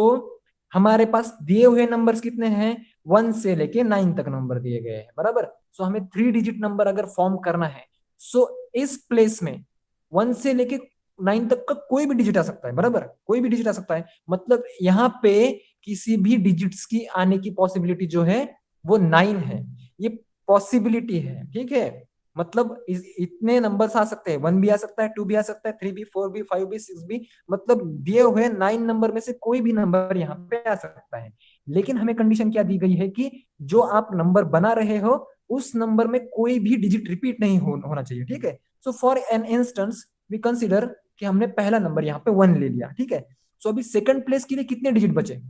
Speaker 2: हमारे पास दिए हुए नंबर्स कितने हैं, 1 से लेके 9 तक नंबर दिए गए हैं, बराबर। सो हमें 3 डिजिट नंबर अगर फॉर्म करना है, सो इस प्लेस में 1 से लेके 9 तक का कोई भी डिजिट आ सकता है, बराबर, कोई भी डिजिट आ सकता है। मतलब यहाँ पे किसी भी डिजिट्स की आने की पॉसिबिलिटी जो है वो 9 है, ये पॉसिबिलिटी है, ठीक है। मतलब इतने नंबर्स आ सकते हैं, 1 भी आ सकता है, 2 भी आ सकता है, 3 भी, 4 भी, 5 भी, 6 भी, मतलब दिए हुए 9 नंबर में से कोई भी नंबर यहाँ पे आ सकता है। लेकिन हमें कंडीशन क्या दी गई है कि जो आप नंबर बना रहे हो उस नंबर में कोई भी डिजिट रिपीट नहीं होना चाहिए, ठीक है। So for an instance we consider कि हमने पहला नंबर यहाँ पे 1 ले लिया, ठीक है। सो अभी सेकंड प्लेस के लिए कितने डिजिट बचे,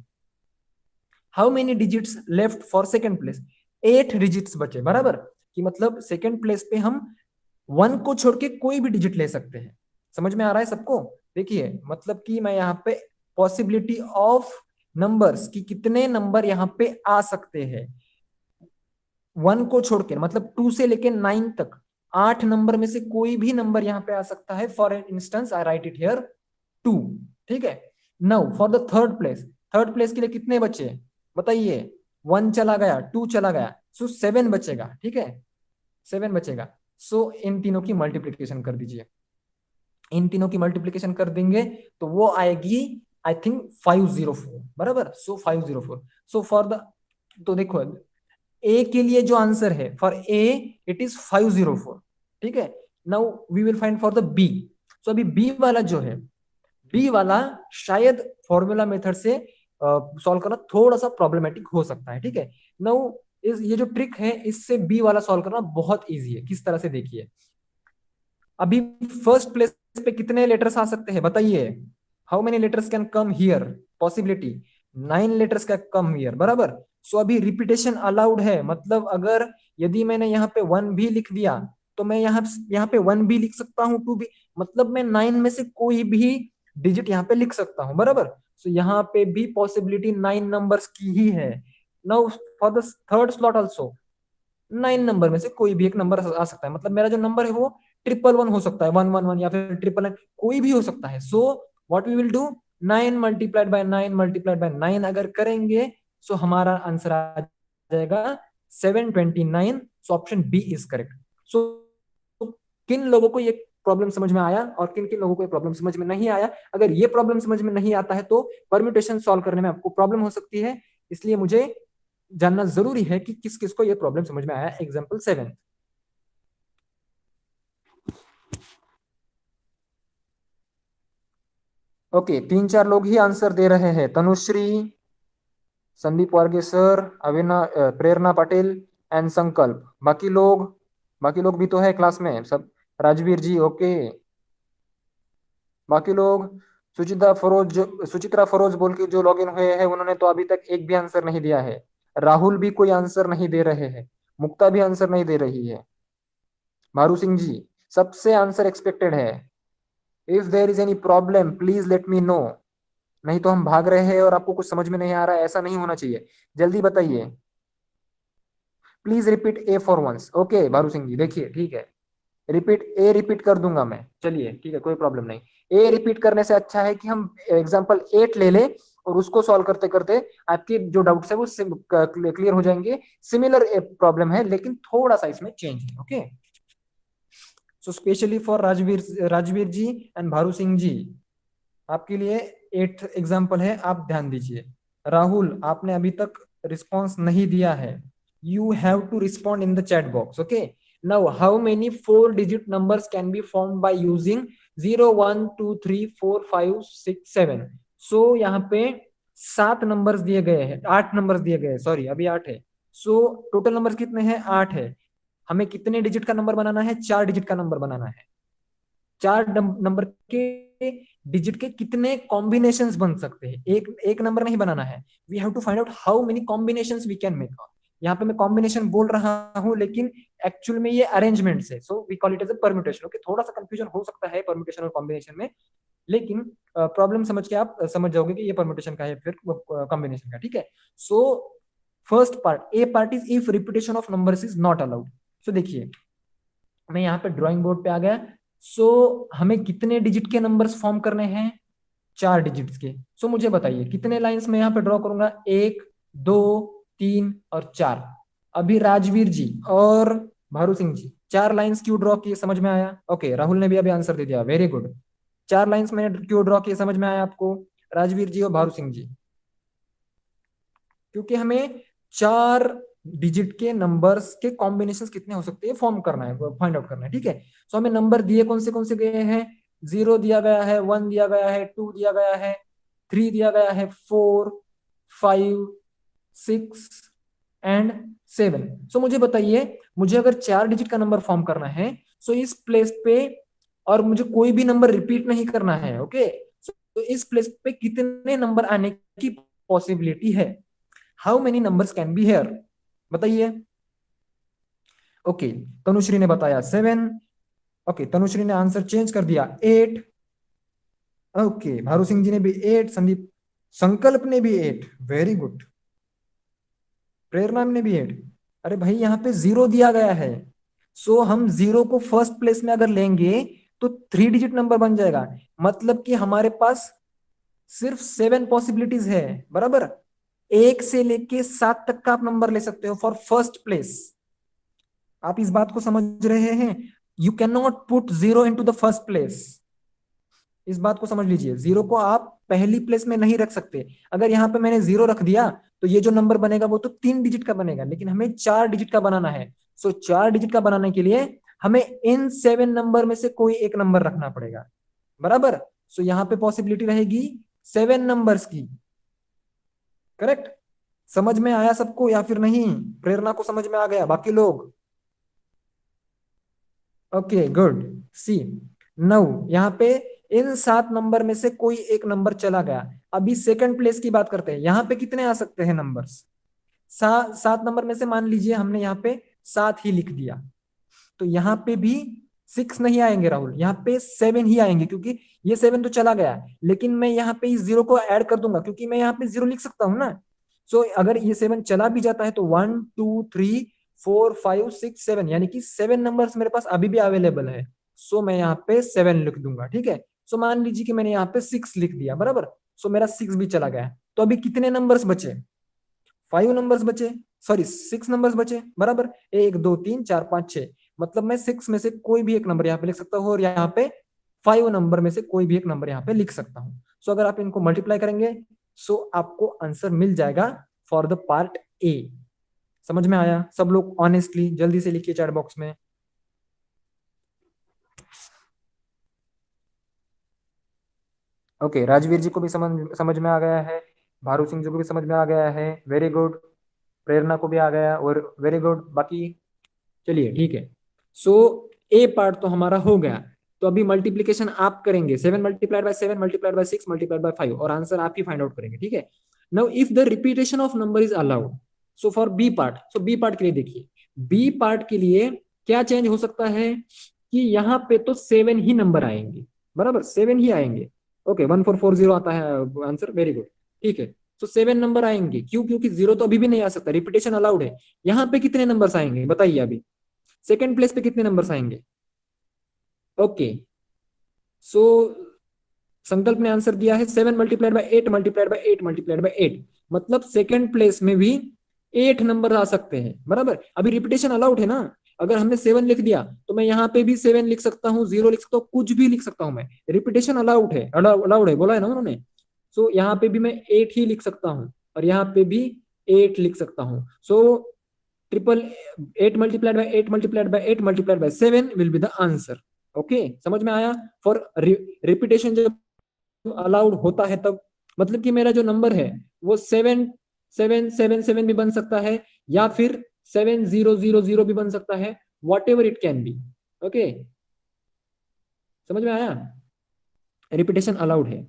Speaker 2: how many digits left for second place, 8 digits बचे, बराबर। कि मतलब सेकंड प्लेस पे हम 1 को छोड़ के कोई भी डिजिट ले सकते हैं। समझ में आ रहा है सबको? देखिए मतलब कि मैं यहाँ पे पॉसिबिलिटी ऑफ नंबर्स कि कितने नंबर यहाँ पे आ सकते हैं, 1 को छोड़ के, मतलब 2 से लेके 9 तक 8 नंबर में से कोई भी नंबर यहाँ पे आ सकता है। For instance I right it here 2, ठीक है। Now for the third place, third place के लिए कितने बचे बताइए, 1 चला गया, 2 चला गया, सो 7 बचेगा, ठीक है, 7 बचेगा। सो इन तीनों की मल्टीप्लीकेशन कर दीजिए, इन तीनों की मल्टीप्लीकेशन कर देंगे तो वो आएगी आई थिंक 504, बराबर। सो 504, सो फॉर द, तो देखो ए के लिए जो आंसर है फॉर ए इट इज 504, ठीक है। Now we will find for the B. So अभी बी वाला जो है, बी वाला शायद फॉर्मूला मेथड से सॉल्व करना थोड़ा सा प्रॉब्लमेटिक हो सकता है, ठीक है। नाउ इस ये जो ट्रिक है इससे बी वाला सॉल्व करना बहुत इजी है। किस तरह से, देखिए अभी फर्स्ट प्लेस पे कितने लेटर्स आ सकते हैं बताइए, how many letters can come here, possibility 9 letters can come here, बराबर। सो अभी रिपीटेशन अलाउड है, मतलब अगर यदि मैंने यहाँ पे 1 भी लिख दिया तो मैं यहाँ पे 1 भी लिख सकता हूँ, 2 भी, मतलब मैं 9 में से कोई भी डिजिट यहाँ पे लिख सकता हूँ, बराबर। सो यहाँ पे भी पॉसिबिलिटी 9 नंबर्स की ही है। Now for the third slot also 9 number में से कोई भी एक नंबर आ सकता है, मतलब मेरा जो नंबर है वो 111 हो सकता है, 111 या फिर 999, कोई भी हो सकता है। So what we will do, 9 multiplied by 9 multiplied by 9 अगर करेंगे सो हमारा आंसर आ जाएगा 729। So option B is correct. So किन लोगों को ये प्रॉब्लम समझ में आया और किन किन लोगों को ये प्रॉब्लम समझ में नहीं आया? अगर ये प्रॉब्लम समझ में नहीं आता है तो परम्यूटेशन सॉल्व करने में आपको प्रॉब्लम हो सकती है, इसलिए मुझे जानना जरूरी है कि किस किस को ये प्रॉब्लम समझ में आया। एग्जाम्पल 7। ओके, 3-4 लोग ही आंसर दे रहे हैं। तनुश्री, संदीप वारगेसर, प्रेरणा पटेल एंड संकल्प। बाकी लोग भी तो है क्लास में सब। राजवीर जी, ओके। बाकी लोग, सुचित्रा फरोज बोल के जो लॉगिन हुए हैं उन्होंने तो अभी तक एक भी आंसर नहीं दिया है। राहुल भी कोई आंसर नहीं दे रहे हैं। मुक्ता भी आंसर नहीं दे रही है। मारू सिंह जी, सबसे आंसर एक्सपेक्टेड है। If there is any problem please let me know. नहीं तो हम भाग रहे हैं और आपको कुछ समझ में नहीं आ रहा है, ऐसा नहीं होना चाहिए। जल्दी बताइए। Please repeat a for once. Okay Bharu Singh जी, देखिए ठीक है, रिपीट कर दूंगा मैं। चलिए ठीक है, कोई प्रॉब्लम नहीं। ए रिपीट करने से अच्छा है कि हम एग्जांपल 8 ले लें और उसको सॉल्व करते करते आपके जो डाउट्स है वो क्लियर हो जाएंगे। सिमिलर प्रॉब्लम है लेकिन थोड़ा सा इसमें चेंज है। Okay, so specially for Rajveer ji and Bharu Singh जी, आपके लिए 8th एग्जाम्पल है, आप ध्यान दीजिए। राहुल, आपने अभी तक रिस्पॉन्स नहीं दिया है। You have to respond in the chat box. Okay, now how many 4 digit numbers can be form by using 0 1 2 3 4 5 6 7? So यहाँ पे 7 नंबर्स दिए गए हैं, 8 नंबर्स दिए गए हैं, सॉरी अभी 8 है। सो टोटल नंबर्स कितने हैं? 8 है। हमें कितने डिजिट का नंबर बनाना है? 4 डिजिट का नंबर बनाना है। 4 नंबर के डिजिट के कितने कॉम्बिनेशंस बन सकते हैं? एक एक नंबर नहीं बनाना है। We have to find out how many combinations we can make. यहाँ पे मैं कॉम्बिनेशन बोल रहा हूँ लेकिन एक्चुअल में ये अरेंजमेंट है, so we call it as a permutation. Okay, थोड़ा सा कंफ्यूजन हो सकता है परम्यूटेशन और कॉम्बिनेशन में, लेकिन प्रॉब्लम समझ के आप समझ जाओगे कि ये परम्यूटेशन का है फिर कॉम्बिनेशन का। ठीक है, so first part, A part is if repetition of numbers is not allowed. So देखिए, मैं यहाँ पे ड्राइंग बोर्ड पे आ गया। सो हमें कितने डिजिट के नंबर्स फॉर्म करने हैं? 4 डिजिट्स के। सो मुझे बताइए कितने लाइंस में यहाँ पे ड्रॉ करूंगा? 1 2 3 और 4। अभी राजवीर जी और भारू सिंह जी 4 लाइंस क्यों ड्रॉ किए, समझ में आया? ओके, राहुल ने भी अभी आंसर दे दिया, वेरी गुड। 4 लाइंस मैंने क्यों ड्रॉ किए, समझ में आया आपको? राजवीर जी और भारू सिंह जी, क्योंकि हमें 4 डिजिट के नंबर्स के कॉम्बिनेशन कितने हो सकते हैं फॉर्म करना है, फाइंड आउट करना है। ठीक है, सो हमें नंबर दिए कौन से गए हैं? 0 दिया गया है, 1 दिया गया है, 2 दिया गया है, 3 दिया गया है, 4 5 6 एंड 7। सो मुझे बताइए, मुझे अगर 4 डिजिट का नंबर फॉर्म करना है, सो इस प्लेस पे, और मुझे कोई भी नंबर रिपीट नहीं करना है। ओके, तो इस प्लेस पे कितने नंबर आने की पॉसिबिलिटी है? How many numbers can be here? बताइए। ओके, तनुश्री ने बताया 7। ओके, तनुश्री ने आंसर चेंज कर दिया 8। ओके, भारू सिंह जी ने भी 8, संदीप, संकल्प ने भी 8, वेरी गुड। प्रेरणा ने भी 8। अरे भाई, यहाँ पे 0 दिया गया है, सो हम 0 को फर्स्ट प्लेस में अगर लेंगे तो 3 डिजिट नंबर बन जाएगा। मतलब कि हमारे पास सिर्फ 7 पॉसिबिलिटीज है, बराबर। 1 से लेके 7 तक का आप नंबर ले सकते हो फॉर फर्स्ट प्लेस। आप इस बात को समझ रहे हैं? You can not put 0 in to the first place. इस बात को समझ लीजिए, 0 को आप पहली प्लेस में नहीं रख सकते। अगर यहाँ पे मैंने 0 रख दिया तो ये जो नंबर बनेगा वो तो 3 डिजिट का बनेगा, लेकिन हमें 4 डिजिट का बनाना है। सो 4 डिजिट का बनाने के लिए हमें इन 7 नंबर में से कोई एक नंबर रखना पड़ेगा, बराबर। सो यहाँ पे पॉसिबिलिटी रहेगी 7 नंबर्स की। करेक्ट? समझ में आया सबको या फिर नहीं? प्रेरणा को समझ में आ गया? बाकी लोग? Okay good. सी, नाउ यहाँ पे इन 7 नंबर में से कोई एक नंबर चला गया। अभी सेकंड प्लेस की बात करते हैं। यहाँ पे कितने आ सकते हैं नंबर्स? 7 नंबर में से मान लीजिए हमने यहाँ पे 7 ही लिख दिया, तो यहाँ पे भी 6 नहीं आएंगे राहुल, यहाँ पे 7 ही आएंगे, क्योंकि ये 7 तो चला गया। लेकिन मैं यहाँ पे इस 0 को ऐड कर दूंगा, क्योंकि मैं यहाँ पे 0 लिख सकता हूँ ना। सो अगर ये 7 चला भी जाता है तो 1 2 3 4 5 6 7, यानी कि 7 नंबर्स मेरे पास अभी भी अवेलेबल है। सो मैं यहाँ पे 7 लिख दूंगा। ठीक है, सो मान लीजिए कि मैंने यहाँ पे 6 लिख दिया, बराबर। सो मेरा 6 भी चला गया, तो अभी कितने नंबर्स बचे? 5 नंबर्स बचे, सॉरी 6 नंबर्स बचे, बराबर। 1 2 3 4 5 6, मतलब मैं 6 में से कोई भी एक नंबर यहाँ पे लिख सकता हूँ और यहाँ पे 5 नंबर में से कोई भी एक नंबर यहाँ पे लिख सकता हूँ। सो अगर आप इनको मल्टीप्लाई करेंगे सो आपको आंसर मिल जाएगा फॉर द पार्ट ए। समझ में आया? सब लोग ऑनेस्टली जल्दी से लिखिए चैट बॉक्स में। ओके, राजवीर जी को भी समझ में आ गया है, भारू सिंह जी को भी समझ में आ गया है, वेरी गुड। प्रेरणा को भी आ गया और वेरी गुड। बाकी चलिए ठीक है। सो ए पार्ट तो हमारा हो गया। तो अभी मल्टीप्लीकेशन आप करेंगे, 7 × 7 × 6 × 5, और आंसर आप ही फाइंड आउट करेंगे, ठीक है। Now if the repetition of number is allowed, so for B part, so B part के लिए देखिए, बी पार्ट के लिए क्या चेंज हो सकता है कि यहाँ पे तो 7 ही नंबर आएंगे, बराबर, 7 ही आएंगे। ओके, 1440 आता है आंसर, वेरी गुड, ठीक है। तो 7 नंबर आएंगे, क्यों? क्योंकि 0 तो अभी भी नहीं आ सकता, रिपीटेशन अलाउड है। यहाँ पे कितने नंबर्स आएंगे बताइए अभी? सेकेंड प्लेस पे कितने नंबर्स आएंगे? ओके, सो संकल्प ने आंसर दिया है 7 × 8 × 8 × 8 मतलब सेकेंड प्लेस में भी 8 नंबर आ सकते हैं, बराबर। अभी रिपीटेशन अलाउड है ना, अगर हमने 7 लिख दिया तो मैं यहाँ पे भी 7 लिख सकता हूँ, 0 लिख सकता हूँ, कुछ भी लिख सकता हूँ मैं। रिपीटेशन अलाउड है, अलाउड है, बोला है ना उन्होंने। सो यहाँ पे भी मैं 8 ही लिख सकता हूँ और यहाँ पे भी 8 लिख सकता हूँ। सो triple 8 × 8 × 8 × 8 will be the answer. Okay, समझ में आया? फॉर रिपीटेशन जब अलाउड होता है तब, मतलब कि मेरा जो नंबर है वो 7 7 7 7 भी बन सकता है या फिर 7 0 0 0 भी बन सकता है, what ever it can be. Okay, समझ में आया? रिपीटेशन अलाउड है।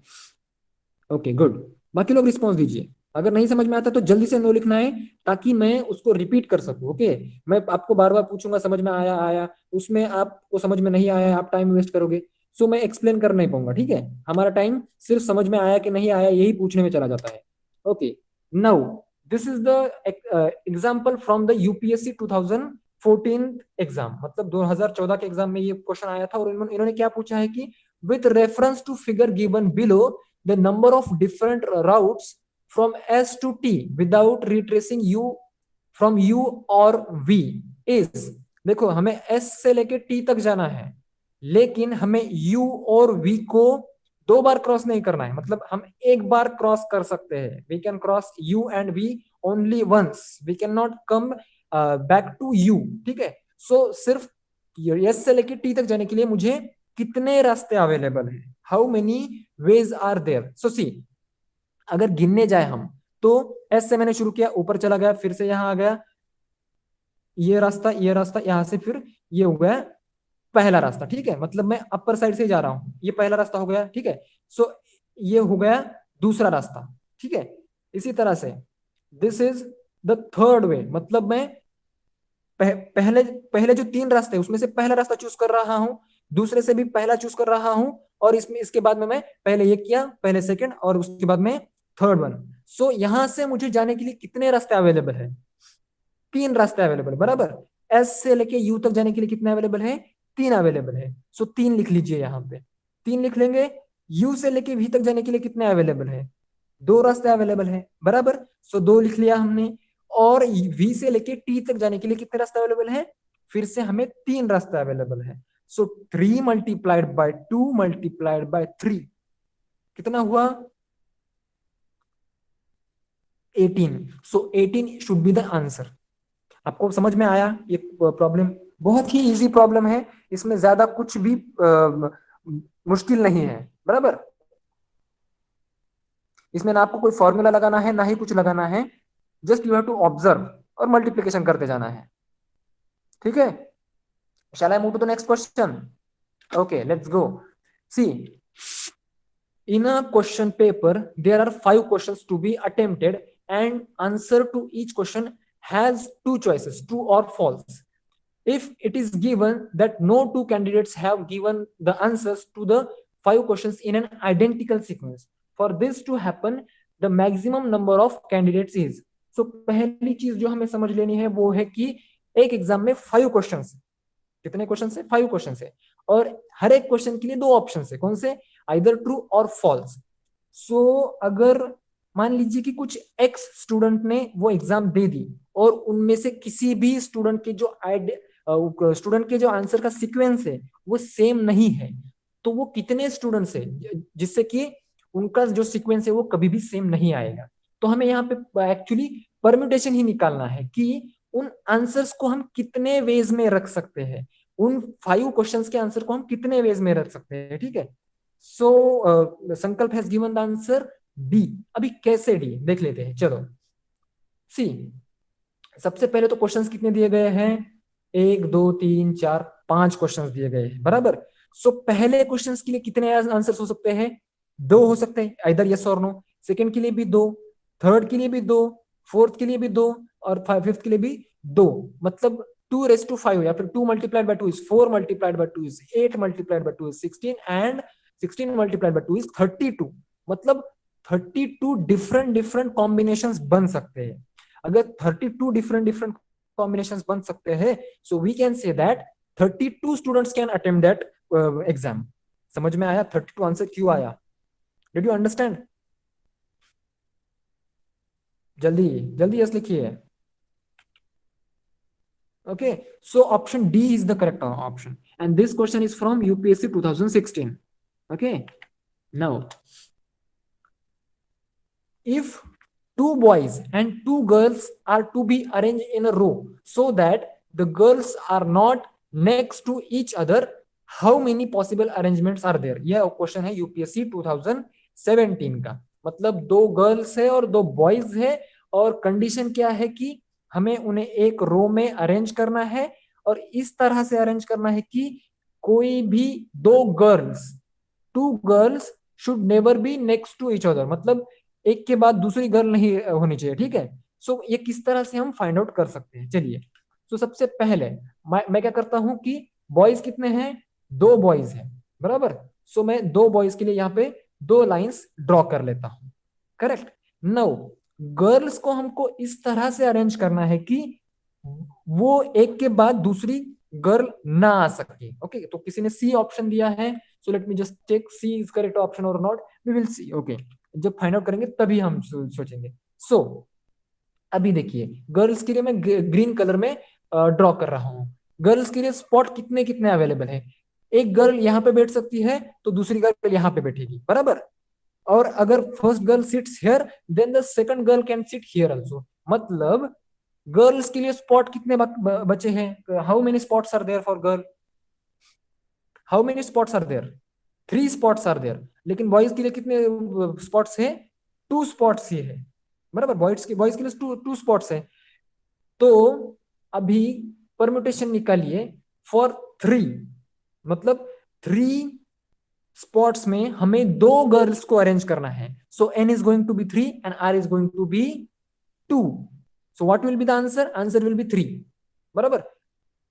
Speaker 2: Okay good. बाकी लोग रिस्पॉन्स दीजिए, अगर नहीं समझ में आता तो जल्दी से नो लिखना है ताकि मैं उसको रिपीट कर सकूं। ओके, मैं आपको बार बार पूछूंगा समझ में आया आया, उसमें आपको समझ में नहीं आया आप टाइम वेस्ट करोगे, सो मैं एक्सप्लेन कर नहीं पाऊंगा, ठीक है। हमारा टाइम सिर्फ समझ में आया कि नहीं आया यही पूछने में चला जाता है। Okay, now this is the example from the UPSC 2014 exam, मतलब 2014 के एग्जाम में ये क्वेश्चन आया था और इन्होंने क्या पूछा है कि with reference to figure given below the number of different routes from S to T without retracing U from U or V is, देखो हमें S से लेके T तक जाना है लेकिन हमें U और V को 2 बार क्रॉस नहीं करना है, मतलब हम एक बार क्रॉस कर सकते हैं। We can cross U and V only once, we can not come back to U, ठीक है। सो सिर्फ S से लेके T तक जाने के लिए मुझे कितने रास्ते अवेलेबल है, how many ways are there. So see, अगर गिनने जाए हम तो एस से मैंने शुरू किया, ऊपर चला गया, फिर से यहां आ गया, ये रास्ता ये रास्ता, यहां से फिर ये हो गया पहला रास्ता, ठीक है। मतलब मैं अपर साइड से जा रहा हूं, ये पहला रास्ता हो गया, ठीक है। सो ये हो गया दूसरा रास्ता, ठीक है। इसी तरह से this is the third way, मतलब मैं पहले पहले जो 3 रास्ते उसमें से पहला रास्ता चूज कर रहा हूं, दूसरे से भी पहला चूज कर रहा हूं, और इसमें इसके बाद में मैं पहले ये किया, पहले सेकंड, और उसके बाद में थर्ड वन। सो यहां से मुझे जाने के लिए कितने रास्ते अवेलेबल है? 3 रास्ते अवेलेबल, बराबर। एस से लेके यू तक जाने के लिए कितने अवेलेबल है? 3 अवेलेबल है। सो 3 लिख लीजिए यहाँ पे, 3 लिख लेंगे। यू से लेके वी तक जाने के लिए कितने अवेलेबल है? 2 रास्ते अवेलेबल है, बराबर। सो 2 लिख लिया हमने। और वी से लेके टी तक जाने के लिए कितने रास्ते अवेलेबल है? फिर से हमें 3 रास्ते अवेलेबल है। सो 3 मल्टीप्लाइड बाय 2 मल्टीप्लाइड बाय 3 कितना हुआ? 18। सो 18 शुड बी द आंसर। आपको समझ में आया ये प्रॉब्लम? बहुत ही इजी प्रॉब्लम है, इसमें ज्यादा कुछ भी मुश्किल नहीं है, बराबर। इसमें ना आपको कोई फॉर्मूला लगाना है ना ही कुछ लगाना है, just you have to observe और मल्टीप्लीकेशन करते जाना है, ठीक है। Shall I move to the next question? Okay let's go. See, in a question paper there are 5 questions to be attempted and answer to each question has 2 choices, true or false. If it is given that no 2 candidates have given the answers to the 5 questions in an identical sequence, for this to happen the maximum number of candidates is, so पहली चीज जो हमें समझ लेनी है वो है कि एक एग्जाम में 5 क्वेश्चंस, कितने क्वेश्चन है? 5 क्वेश्चन है, और हर एक क्वेश्चन के लिए 2 ऑप्शन है, कौन से? आइदर ट्रू और फॉल्स। सो अगर मान लीजिए कि कुछ एक्स स्टूडेंट ने वो एग्जाम दे दी और उनमें से किसी भी स्टूडेंट के जो आंसर का सीक्वेंस है वो सेम नहीं है, तो वो कितने स्टूडेंट्स है जिससे कि उनका जो सीक्वेंस है वो कभी भी सेम नहीं आएगा। तो हमें यहाँ पे एक्चुअली परम्यूटेशन ही निकालना है कि उन आंसर्स को हम कितने वेज में रख सकते हैं, उन 5 क्वेश्चंस के आंसर को हम कितने वेज में रख सकते हैं। ठीक है, सो संकल्प has given the answer D. अभी कैसे डी देख लेते हैं, चलो सी। सबसे पहले तो क्वेश्चंस कितने दिए गए हैं, 1 2 3 4 5 क्वेश्चंस दिए गए हैं, बराबर। सो पहले क्वेश्चंस के लिए कितने आंसर्स हो सकते हैं, 2 हो सकते हैं, इधर यस और नो। सेकंड के लिए भी 2, थर्ड के लिए भी 2, फोर्थ के लिए भी 2 और फिफ्थ के लिए भी 2। मतलब 2 raised to 5 या फिर 2 multiplied by 2 is 4, multiplied by 2 is 8, multiplied by 2 is 16 and 16 multiplied by 2 is 32। मतलब 32 डिफरेंट डिफरेंट कॉम्बिनेशंस बन सकते हैं। अगर 32 डिफरेंट डिफरेंट कॉम्बिनेशंस बन सकते हैं, so we can say that 32 students can attempt that exam. समझ में आया 32 आंसर क्यों आया? Did you understand? जल्दी जल्दी यस लिखिए। Okay, so option D is the correct option, and this question is from UPSC 2016. Okay, now if 2 boys and 2 girls are to be arranged in a row so that the girls are not next to each other, how many possible arrangements are there? यह question है UPSC 2017 का। मतलब 2 girls है और 2 boys है, और condition क्या है कि हमें उन्हें एक रो में अरेंज करना है, और इस तरह से अरेंज करना है कि कोई भी 2 girls should never be next to each other. मतलब एक के बाद दूसरी गर्ल नहीं होनी चाहिए। ठीक है, सो ये किस तरह से हम फाइंड आउट कर सकते हैं, चलिए। तो सबसे पहले मैं क्या करता हूं कि बॉयज कितने हैं, 2 बॉयज हैं, बराबर। सो मैं 2 बॉयज के लिए यहाँ पे 2 लाइंस ड्रॉ कर लेता हूं, करेक्ट। नाउ गर्ल्स को हमको इस तरह से अरेंज करना है कि वो एक के बाद दूसरी गर्ल ना आ सके। ओके, तो किसी ने सी ऑप्शन दिया है, so let me just check C is correct option और not, we will see. Okay, जब फाइंड आउट करेंगे तभी हम सोचेंगे। सो अभी देखिए, गर्ल्स के लिए मैं ग्रीन कलर में ड्रॉ कर रहा हूँ। गर्ल्स के लिए स्पॉट कितने कितने अवेलेबल है, एक गर्ल यहाँ पे बैठ सकती है तो दूसरी गर्ल यहाँ पे बैठेगी, बराबर। और अगर first girl sits here then the second girl can sit here also. मतलब गर्ल्स के लिए स्पॉट कितने बचे हैं, how many spots are there for girl, how many spots are there, 3 spots are there. लेकिन बॉयज के लिए कितने स्पॉट्स है, 2 स्पॉट्स ही है, बराबर। बॉयज के लिए 2 स्पॉट्स है। तो अभी परम्यूटेशन निकालिए फॉर 3, मतलब 3 स्पॉट्स में हमें 2 गर्ल्स को अरेंज करना है। So n is going to be 3 and r is going to be 2। So what will be the answer, answer will be 3, बराबर।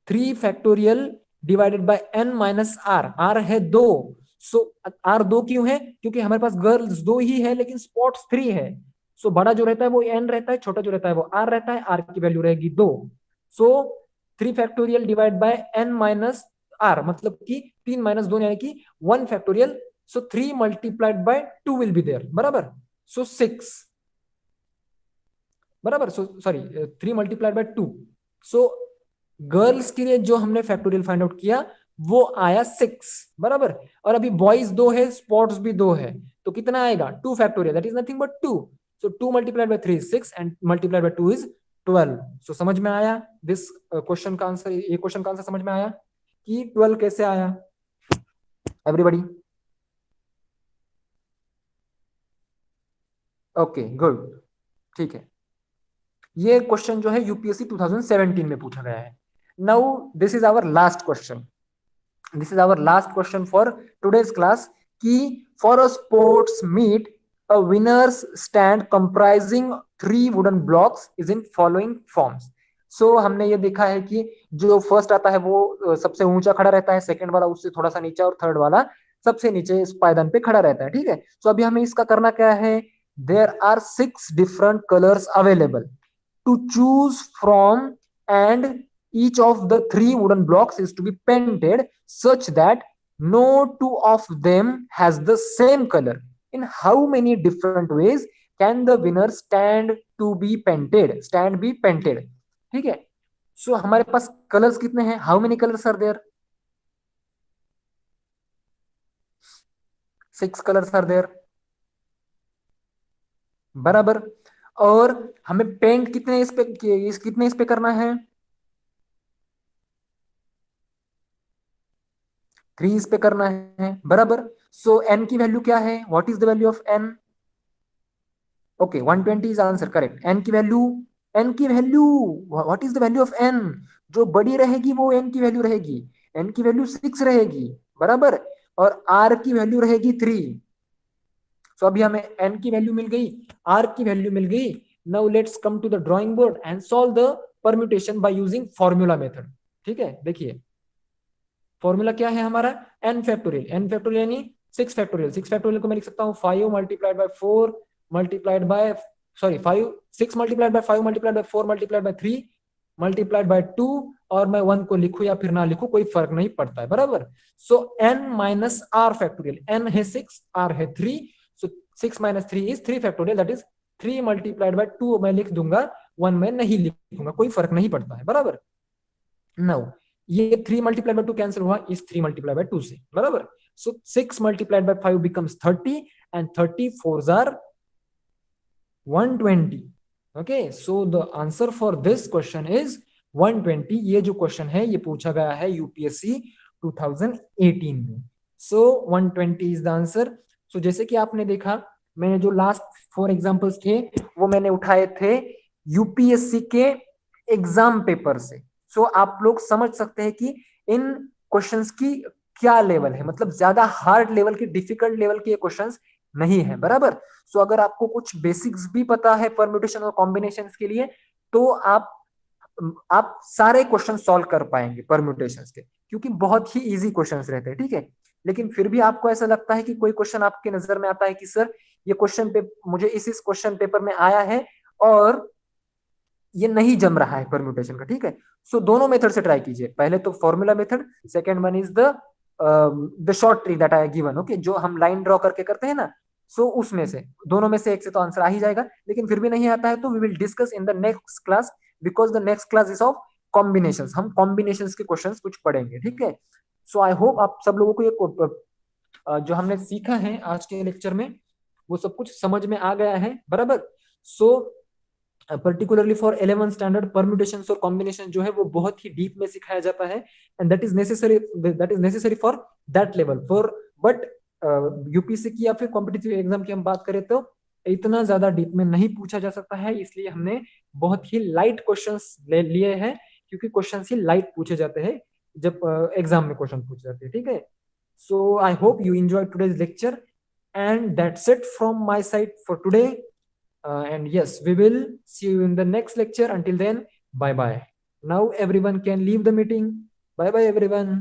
Speaker 2: 3 factorial divided by n minus r, r है 2। सो are 2 क्यों है, क्योंकि हमारे पास girls 2 ही है लेकिन स्पॉट्स 3 है। सो बड़ा जो रहता है वो n रहता है, छोटा जो रहता है वो r रहता है, r की वैल्यू रहेगी 2। So 3 factorial divide by n minus r, मतलब कि 3 माइनस 2 यानी कि 1 factorial. So 3 multiplied by 2 will be there, बराबर। सो 6, बराबर। So sorry 3 multiplied by 2। So girls के लिए जो हमने फैक्टोरियल फाइंड आउट किया वो आया 6, बराबर। और अभी बॉयज 2 है, स्पॉट्स भी 2 है, तो कितना आएगा 2 factorial, that is nothing but 2। So 2 multiplied by 3 is 6 and multiplied by 2 is 12। सो समझ में आया दिस क्वेश्चन का आंसर, ये क्वेश्चन का आंसर समझ में आया कि 12 कैसे आया, एवरीबॉडी? ओके गुड, ठीक है। ये क्वेश्चन जो है यूपीएससी 2017 में पूछा गया है। Now this is our last question, this is our last question for today's class कि for a sports meet a winners stand comprising 3 wooden blocks is in following forms। so हमने ये देखा है कि जो फर्स्ट आता है वो सबसे ऊंचा खड़ा रहता है, सेकंड वाला उससे थोड़ा सा नीचे और थर्ड वाला सबसे नीचे इस पायदान पे खड़ा रहता है। ठीक है, so अभी हमें इसका करना क्या है, there are 6 different colors available to choose from, and each of the 3 wooden blocks is to be painted such that no 2 of them has the same color. In how many different ways can the winner stand to be painted, stand be painted, ठीक है। सो हमारे पास colours कितने हैं, how many colours are there, 6 colours are there, बराबर। और हमें पेंट कितने कितने इस पे करना है, 3 इस पे करना है, बराबर। सो एन की वैल्यू क्या है, what is the value of N, okay 120 is answer correct. N की value what is the value of N, जो बड़ी रहेगी वो एन की वैल्यू रहेगी, एन की वैल्यू 6 रहेगी, बराबर। और आर की वैल्यू रहेगी 3। सो अभी हमें एन की वैल्यू मिल गई, आर की वैल्यू मिल गई। Now let's come to the drawing board and solve the permutation by using formula method, ठीक है। देखिए फॉर्मूला क्या है हमारा, एन फैक्टोरियल, एन फैक्टोरियल यानी 6 फैक्टोरियल, 6 फैक्टोरियल को मैं लिख सकता हूँ 5 multiplied by 4 multiplied bye, sorry 5, 6 multiplied by 5 multiplied by 4 multiplied by 3 multiplied by 2, और मैं 1 को लिखूं या फिर ना लिखूं कोई फर्क नहीं पड़ता है, बराबर। So N minus R factorial, N है 6, आर है 3, so 6 minus 3 is 3 factorial, that is 3 multiplied by 2 मैं लिख दूंगा, 1 में नहीं लिखूंगा, कोई फर्क नहीं पड़ता है, बराबर। नाउ ये 3 मल्टीप्लाई बाय 2 कैंसिल हुआ इस 3 मल्टीप्लाई बाय 2 से, बराबर। So 6 multiplied by 5 becomes 30 and 30 4s are 120, okay. So the answer for this question is 120। ये जो क्वेश्चन है ये पूछा गया है यूपीएससी 2018 में। सो 120 इज द आंसर। सो जैसे कि आपने देखा मैंने जो लास्ट 4 एग्जांपल्स थे वो मैंने उठाए थे यूपीएससी के एग्जाम पेपर से। सो आप लोग समझ सकते हैं कि इन क्वेश्चंस की क्या लेवल है, मतलब ज्यादा हार्ड लेवल की, डिफिकल्ट लेवल के क्वेश्चंस नहीं है, बराबर। सो अगर आपको कुछ बेसिक्स भी पता है परम्यूटेशन और कॉम्बिनेशन के लिए तो आप सारे क्वेश्चन सॉल्व कर पाएंगे परम्यूटेशंस के, क्योंकि बहुत ही इजी क्वेश्चंस रहते हैं, ठीक है। लेकिन फिर भी आपको ऐसा लगता है कि कोई क्वेश्चन आपके नजर में आता है कि सर ये क्वेश्चन पे मुझे इस क्वेश्चन पेपर में आया है और ये नहीं जम रहा है परम्यूटेशन का, ठीक है। सो दोनों मेथड से ट्राई कीजिए, पहले तो formula method, second one is the short tree that I given, okay, जो हम लाइन ड्रॉ करके करते हैं ना। सो उसमें से दोनों में से एक से तो आंसर आ ही जाएगा, लेकिन फिर भी नहीं आता है तो we will discuss in the next class, because the next class is of combinations, हम कॉम्बिनेशंस के क्वेश्चंस कुछ पढ़ेंगे, ठीक है। सो आई होप आप सब लोगों को ये जो हमने सीखा है आज के लेक्चर में वो सब कुछ समझ में आ गया है, बराबर। So particularly for 11 standard permutations और कॉम्बिनेशन जो है वो बहुत ही डीप में सिखाया जाता है, and that is necessary for that level for, but UPSC की या फिर कॉम्पिटिटिव एग्जाम की हम बात करें तो इतना ज्यादा डीप में नहीं पूछा जा सकता है, इसलिए हमने बहुत ही लाइट क्वेश्चंस ले लिए हैं, क्योंकि क्वेश्चंस ही लाइट पूछे जाते हैं जब एग्जाम में क्वेश्चन पूछे जाते हैं, ठीक है। So I hope you enjoy today's lecture and that's it from my side for today. And yes, we will see you in the next lecture. Until then, bye bye. Now everyone can leave the meeting. Bye bye, everyone.